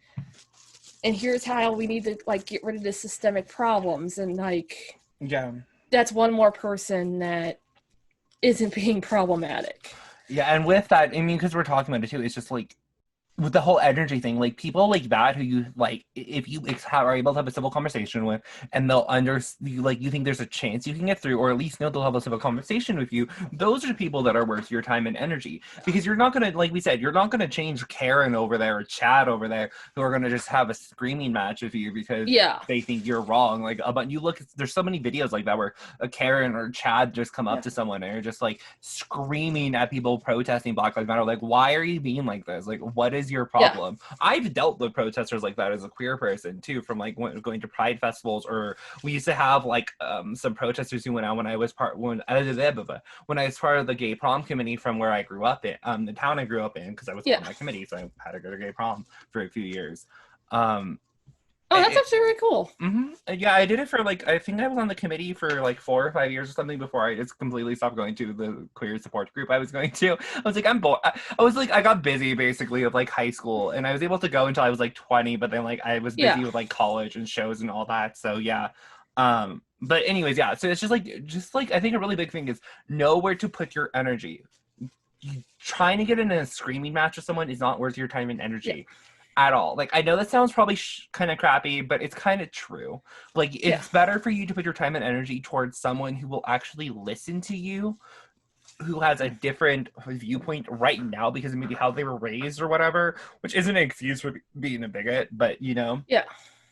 And here's how we need to, like, get rid of the systemic problems. And, like, that's one more person that isn't being problematic. Yeah, and with that, I mean, because we're talking about it too, it's just, like, with the whole energy thing, like, people like that who you, like, if you are able to have a civil conversation with, and they'll like, you think there's a chance you can get through, or at least know they'll have a civil conversation with you, those are the people that are worth your time and energy. Because you're not going to, like we said, you're not going to change Karen over there or Chad over there who are going to just have a screaming match with you because they think you're wrong. Like, but you look, there's so many videos like that where a Karen or Chad just come up to someone and are just, like, screaming at people protesting Black Lives Matter. Like, why are you being like this? Like, what is your problem? I've dealt with protesters like that as a queer person too, from, like, going to pride festivals, or we used to have, like, some protesters who went out when I was part of the gay prom committee from where I grew up in, the town I grew up in, because I was on that committee, so I had to go to gay prom for a few years. That's actually really cool. Yeah, I did it for, like, I think I was on the committee for, like, 4 or 5 years or something before I just completely stopped going to the queer support group I was going to. I was like, I'm bored. I was like, I got busy basically with, like, high school, and I was able to go until I was, like, 20, but then, like, I was busy with, like, college and shows and all that. So yeah. But anyways, yeah. So it's just like I think a really big thing is know where to put your energy. Trying to get in a screaming match with someone is not worth your time and energy. At all. Like, I know that sounds probably kind of crappy, but it's kind of true. Like, it's better for you to put your time and energy towards someone who will actually listen to you, who has a different viewpoint right now because of maybe how they were raised or whatever, which isn't an excuse for being a bigot, but, you know.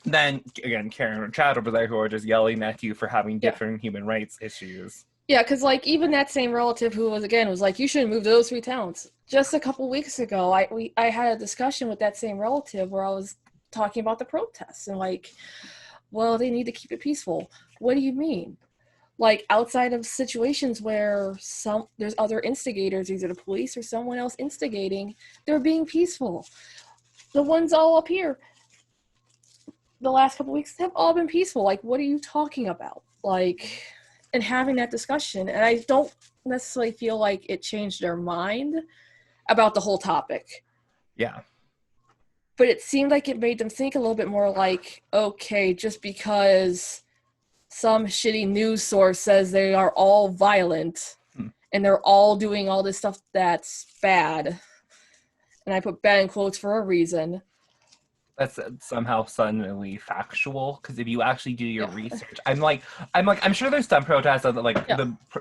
Then, again, Karen or Chad over there who are just yelling at you for having different human rights issues. Yeah, because, like, even that same relative who was like, you shouldn't move to those 3 towns. Just a couple weeks ago, I had a discussion with that same relative where I was talking about the protests and, like, well, they need to keep it peaceful. What do you mean? Like, outside of situations where there's other instigators, either the police or someone else instigating, they're being peaceful. The ones all up here, the last couple weeks, have all been peaceful. Like, what are you talking about? Like, and having that discussion. And I don't necessarily feel like it changed their mind about the whole topic. Yeah. But it seemed like it made them think a little bit more like, okay, just because some shitty news source says they are all violent and they're all doing all this stuff that's bad, and I put bad in quotes for a reason. That's somehow suddenly factual, because if you actually do your research, I'm sure there's some protests that, like,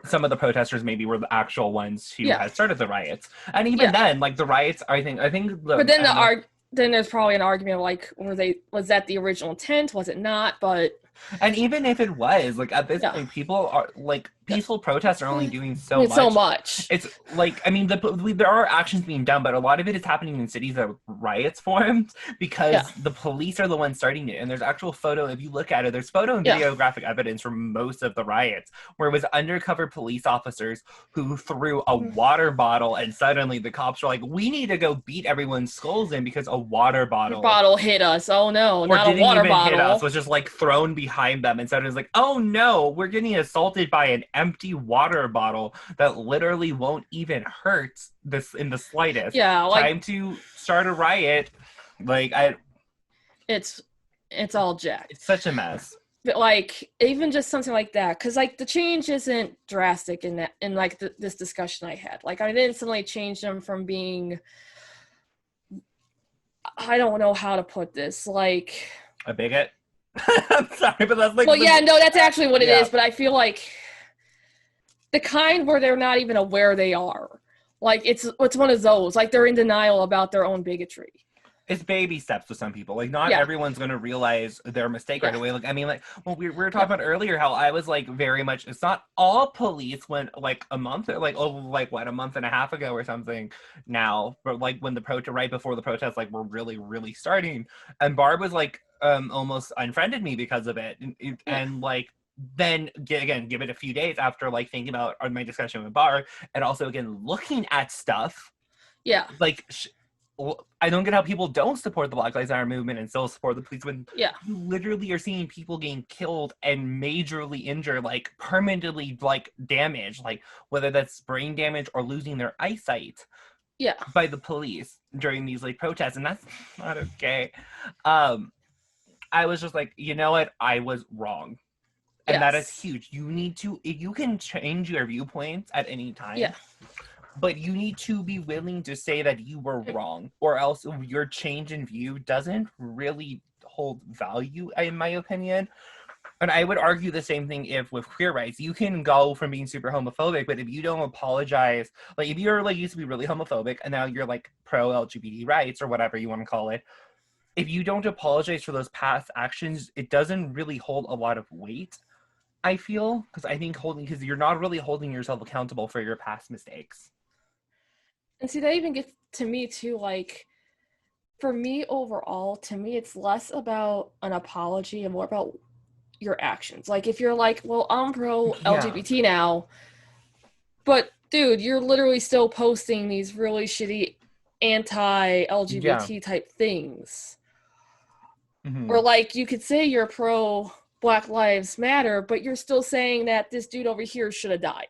some of the protesters maybe were the actual ones who had started the riots, and even then, like, the riots, I think but then there's probably an argument of, like, was that the original intent, was it not? But and even if it was, like, at this point, people are, like, peaceful protests are only doing so much. It's like, I mean, there are actions being done, but a lot of it is happening in cities that riots formed because the police are the ones starting it. And there's actual photo, if you look at it, there's photo and videographic evidence from most of the riots where it was undercover police officers who threw a water bottle, and suddenly the cops were like, we need to go beat everyone's skulls in because a water bottle hit us. Oh no, or not didn't a water even bottle. hit us, was just, like, thrown behind them, and suddenly it's like, oh no, we're getting assaulted by an empty water bottle that literally won't even hurt this in the slightest. Like, time to start a riot. Like, it's all jacked. It's such a mess. But, like, even just something like that, because, like, the change isn't drastic in this discussion I had. Like, I didn't suddenly change them from being, I don't know how to put this, like, a bigot. I'm sorry, but that's like, well, that's actually what it is. But I feel like the kind where they're not even aware they are. Like, it's one of those. Like, they're in denial about their own bigotry. it's baby steps with some people. Like, not Yeah, everyone's going to realize their mistake right yeah, away. Like, I mean, like, well, we were no, talking about earlier how I was like very much, it's not all police when like a month, like, oh, like what, a month and a half ago or something now, but like when the protest, right before the protests, like, were really, really starting. And Barb was like, almost unfriended me because of it. yeah, And like, then again, give it a few days after like thinking about my discussion with Barb and also again looking at stuff yeah, like I don't get how people don't support the Black Lives Matter movement and still support the police when yeah, you literally are seeing people getting killed and majorly injured, like permanently like damaged, like whether that's brain damage or losing their eyesight yeah, by the police during these like protests, and that's not okay. Um, I was just like, you know what, I was wrong. And that is yes, huge. You need to, you can change your viewpoints at any yeah. time, but you need to be willing to say that you were wrong, or else your change in view doesn't really hold value, in my opinion. And I would argue the same thing if with queer rights. You can go from being super homophobic, but if you don't apologize, like if you're like used to be really homophobic and now you're like pro LGBT rights or whatever you want to call it, if you don't apologize for those past actions, it doesn't really hold a lot of weight. I feel because I think because you're not really holding yourself accountable for your past mistakes. And see, that even gets to me too. Like, for me overall, to me, it's less about an apology and more about your actions. Like, if you're like, well, I'm pro Yeah. LGBT now, but dude, you're literally still posting these really shitty anti Yeah. LGBT type things. Mm-hmm. Or like, you could say you're pro Black Lives Matter, but you're still saying that this dude over here should have died.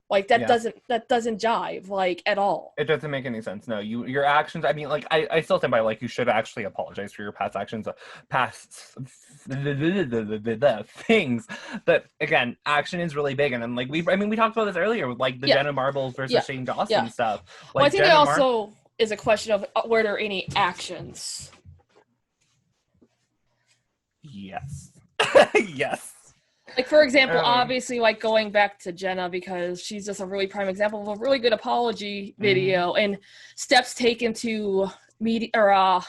Like, that Yeah. doesn't jive, like, at all. It doesn't make any sense. No, your actions. I mean, like I still stand by like you should actually apologize for your past actions, past the things. But again, action is really big, and then like we talked about this earlier with like the Yeah, Jenna Marbles versus yeah, Shane yeah. Dawson stuff. Well, I Like think it Jenna Mar. also is a question of were there any actions? Yes. Yes. Like, for example, Um. obviously, like going back to Jenna, because she's just a really prime example of a really good apology Mhm. video and steps taken to media or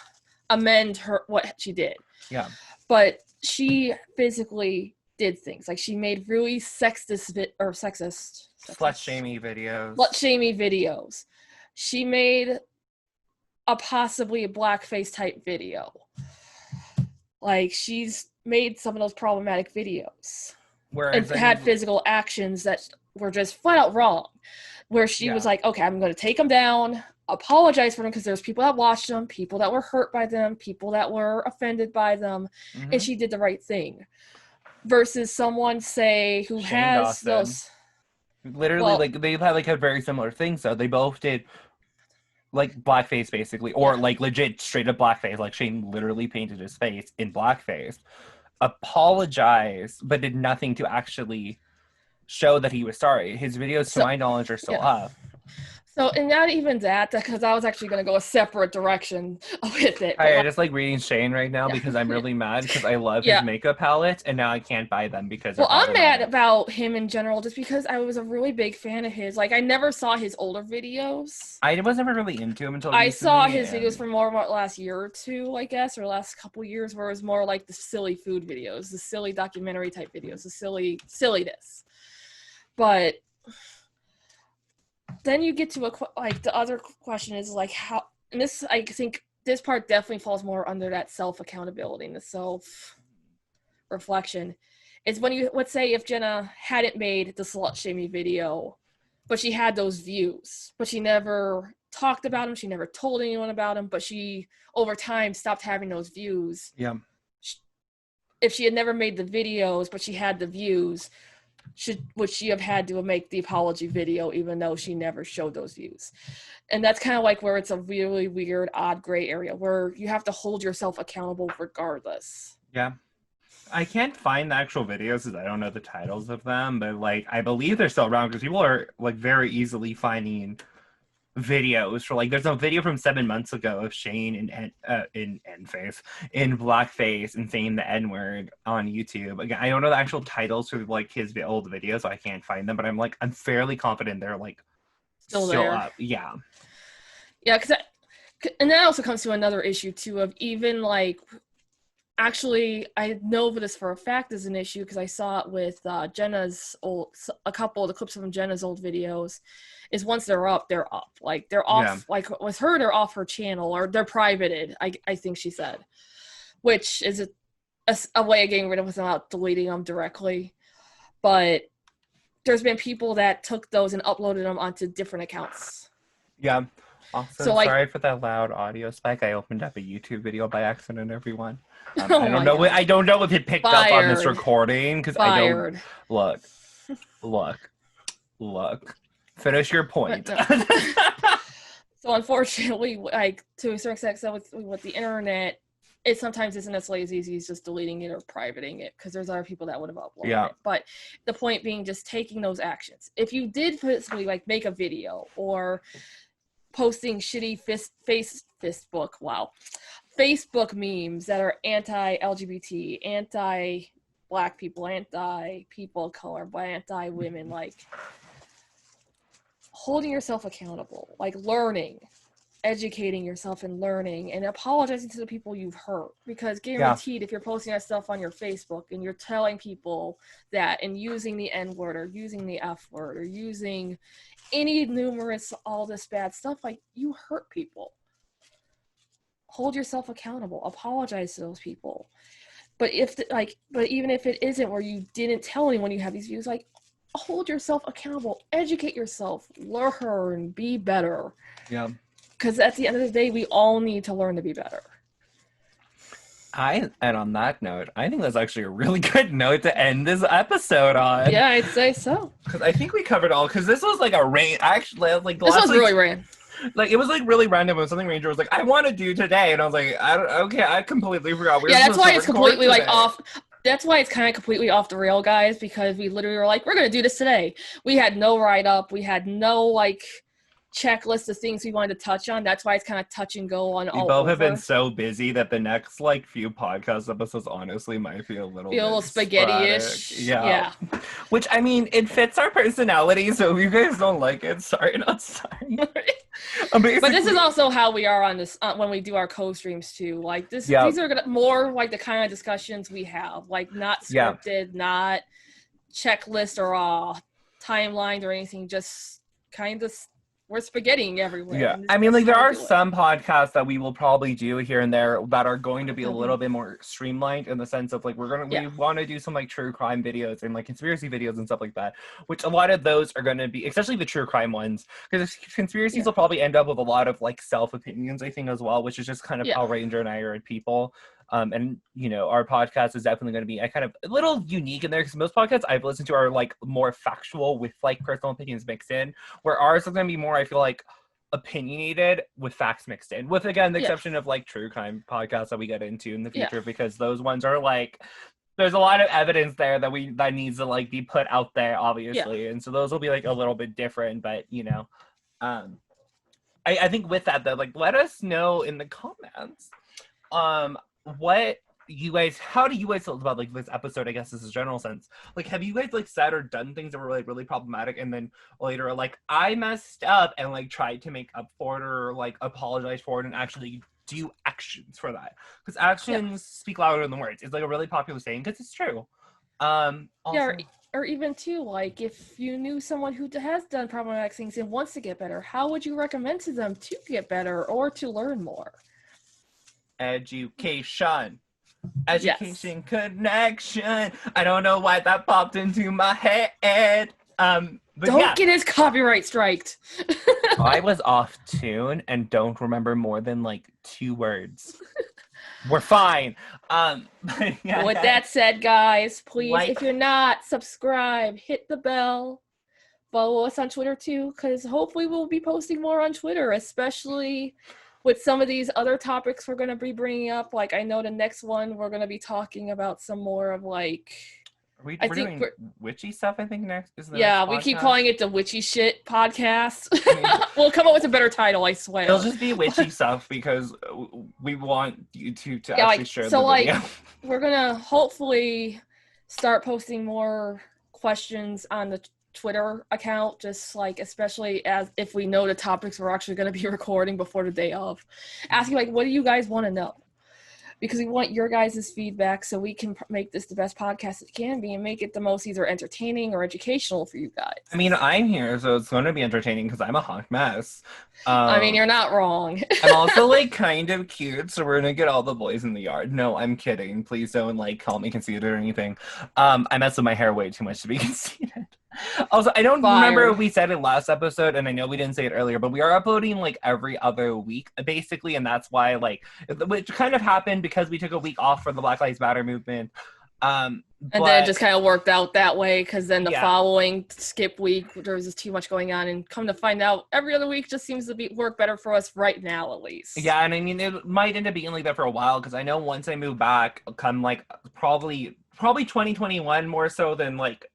amend her what she did. Yeah. But she physically did things like she made really Slut shaming videos. slut shaming videos. She made a possibly a blackface type video. Like, she's made some of those problematic videos and Whereas I had mean, physical actions that were just flat out wrong. Where she was yeah. like, okay, I'm going to take them down, apologize for them because there's people that watched them, people that were hurt by them, people that were offended by them, and Mm-hmm. she did the right thing. Versus someone, say, who Shane has Dawson. those, Literally, well, like they had very similar things. So they both did like blackface basically, or yeah. like legit straight up blackface. Like Shane literally painted his face in blackface, apologized, but did nothing to actually show that he was sorry. His videos, to So, my knowledge, are still yeah. up. So, and not even that, because I was actually going to go a separate direction with it. But I like, just like reading Shane right now yeah, because I'm really mad because I love his yeah. makeup palette and now I can't buy them because they're Well, I'm mad problematic. about him in general just because I was a really big fan of his. Like, I never saw his older videos. I was never really into him until I saw recently, his videos and for more about last year or two, I guess, or last couple years, where it was more like the silly food videos, the silly documentary type videos, the silliness. But then you get to like the other question is like how, and this I think this part definitely falls more under that self accountability and the self reflection. Is when you, let's say if Jenna hadn't made the slut shaming video, but she had those views, but she never talked about them, she never told anyone about them, but she over time stopped having those views. yeah, If she had never made the videos, but she had the views, would she have had to make the apology video even though she never showed those views? And that's kind of like where it's a really weird, odd gray area where you have to hold yourself accountable regardless. yeah. I can't find the actual videos because I don't know the titles of them, but like I believe they're still around because people are like very easily finding videos for like there's a video from 7 months ago of Shane in face in blackface and saying the N-word on YouTube. Again, I don't know the actual titles for like his old videos, so I can't find them, but I'm fairly confident they're like Still still there. up. Yeah. Yeah, because And that also comes to another issue too of even like, actually, I know this for a fact is an issue because I saw it with a couple of the clips from Jenna's old videos. Is once they're up, they're up. Like they're off. Yeah. Like with her, they're off her channel or they're privated. I think she said, which is a way of getting rid of them without deleting them directly. But there's been people that took those and uploaded them onto different accounts. Yeah. Also, So, like, sorry for that loud audio spike. I opened up a YouTube video by accident, everyone. Oh I don't my know. God. I don't know if it picked up on this Fired. recording because I don't. Fired. Look. Finish your point. So unfortunately, like to a certain extent, so with the internet, it sometimes isn't as easy as just deleting it or privating it because there's other people that would have uploaded it. But the point being, just taking those actions. If you did physically like make a video or posting shitty Facebook memes that are anti-LGBT, anti-Black people, anti-people of color, anti-women, like holding yourself accountable, like learning, educating yourself and learning and apologizing to the people you've hurt, because guaranteed if you're posting that stuff on your Facebook and you're telling people that and using the N-word or using the F-word or using any numerous all this bad stuff, like you hurt people. Hold yourself accountable, apologize to those people. But even if it isn't where you didn't tell anyone you have these views, like hold yourself accountable, educate yourself, learn, be better. Yeah. Because at the end of the day, we all need to learn to be better. And on that note, I think that's actually a really good note to end this episode on. Yeah, I'd say so. Because I think we covered all. Because this was like a rain. Actually, like this was really random. Like it was like really random. It was something Ranger was like, "I want to do today," and I was like, I completely forgot." That's why it's completely like off. That's why it's kind of completely off the rail, guys. Because we literally were like, "We're gonna do this today." We had no write up. We had no like checklist of things we wanted to touch on. That's why it's kind of touch and go on all over. We both have been so busy that the next like few podcast episodes honestly might feel a little spaghetti-ish. Yeah. Which I mean, it fits our personality, so if you guys don't like it, sorry, not sorry. But this is also how we are on this when we do our co-streams too. Like this, these are more like the kind of discussions we have, like not scripted, not checklist or timelined or anything. Just kind of. We're spaghettiing everywhere. Yeah, I mean, like, there are some podcasts that we will probably do here and there that are going to be a little bit more streamlined in the sense of, like, we want to do some, like, true crime videos and, like, conspiracy videos and stuff like that, which a lot of those are going to be, especially the true crime ones, because conspiracies will probably end up with a lot of, like, self-opinions, I think, as well, which is just kind of how Ranger and I are people. And, you know, our podcast is definitely going to be a little unique in there because most podcasts I've listened to are, like, more factual with, like, personal opinions mixed in, where ours is going to be more, I feel like, opinionated with facts mixed in, with, again, the exception of, like, true crime podcasts that we get into in the future, because those ones are, like, there's a lot of evidence there that needs to, like, be put out there, obviously, and so those will be, like, a little bit different, but, you know, I think with that, though, like, let us know in the comments, how do you guys feel about, like, this episode, I guess, is a general sense? Like, have you guys, like, said or done things that were, like, really problematic and then later, like, I messed up and, like, tried to make up for it or, like, apologize for it and actually do actions for that? Because actions speak louder than words. It's, like, a really popular saying because it's true. Also, or even, too, like, if you knew someone who has done problematic things and wants to get better, how would you recommend to them to get better or to learn more? Education connection. I don't know why that popped into my head. Don't get his copyright striked. I was off tune and don't remember more than like 2 words. We're fine. With that said, guys, please, if you're not, subscribe, hit the bell, follow us on Twitter too, because hopefully we'll be posting more on Twitter, especially with some of these other topics we're going to be bringing up. Like, I know the next one we're going to be talking about some more of, like... We're doing witchy stuff, I think, next. We keep calling it the Witchy Shit Podcast. We'll come up with a better title, I swear. It'll just be witchy stuff because we want YouTube to actually share the video. We're going to hopefully start posting more questions on the Twitter account, just like, especially as if we know the topics we're actually going to be recording before the day of, asking like, what do you guys want to know? Because we want your guys' feedback so we can make this the best podcast it can be and make it the most either entertaining or educational for you guys. I mean, I'm here, so it's going to be entertaining because I'm a hot mess. I mean, you're not wrong. I'm also, like, kind of cute, so we're going to get all the boys in the yard. No, I'm kidding. Please don't, like, call me conceited or anything. I mess with my hair way too much to be conceited. Also, I don't remember if we said it last episode, and I know we didn't say it earlier, but we are uploading, like, every other week, basically, and that's why, like, which kind of happened because we took a week off for the Black Lives Matter movement. And then it just kind of worked out that way, because then the following skip week, there was just too much going on, and come to find out, every other week just seems to work better for us right now, at least. Yeah, and I mean, it might end up being like that for a while, because I know once I move back, come, like, probably 2021 more so than, like,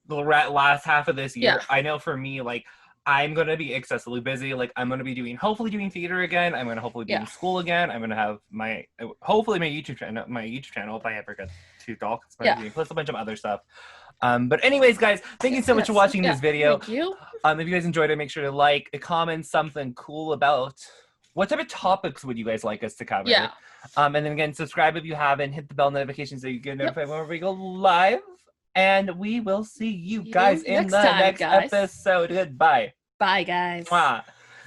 the last half of this year. I know for me, like, I'm going to be excessively busy. Like, I'm going to be hopefully doing theater again. I'm going to hopefully be in school again. I'm going to have hopefully my YouTube channel if I ever get to talk. Plus a bunch of other stuff. But anyways, guys, thank you so much for watching this video. Thank you. If you guys enjoyed it, make sure to like, comment something cool about what type of topics would you guys like us to cover. And then again, subscribe if you haven't. Hit the bell notification so you get notified whenever we go live. And we will see you guys in the next episode. Goodbye. Bye, guys. Mwah.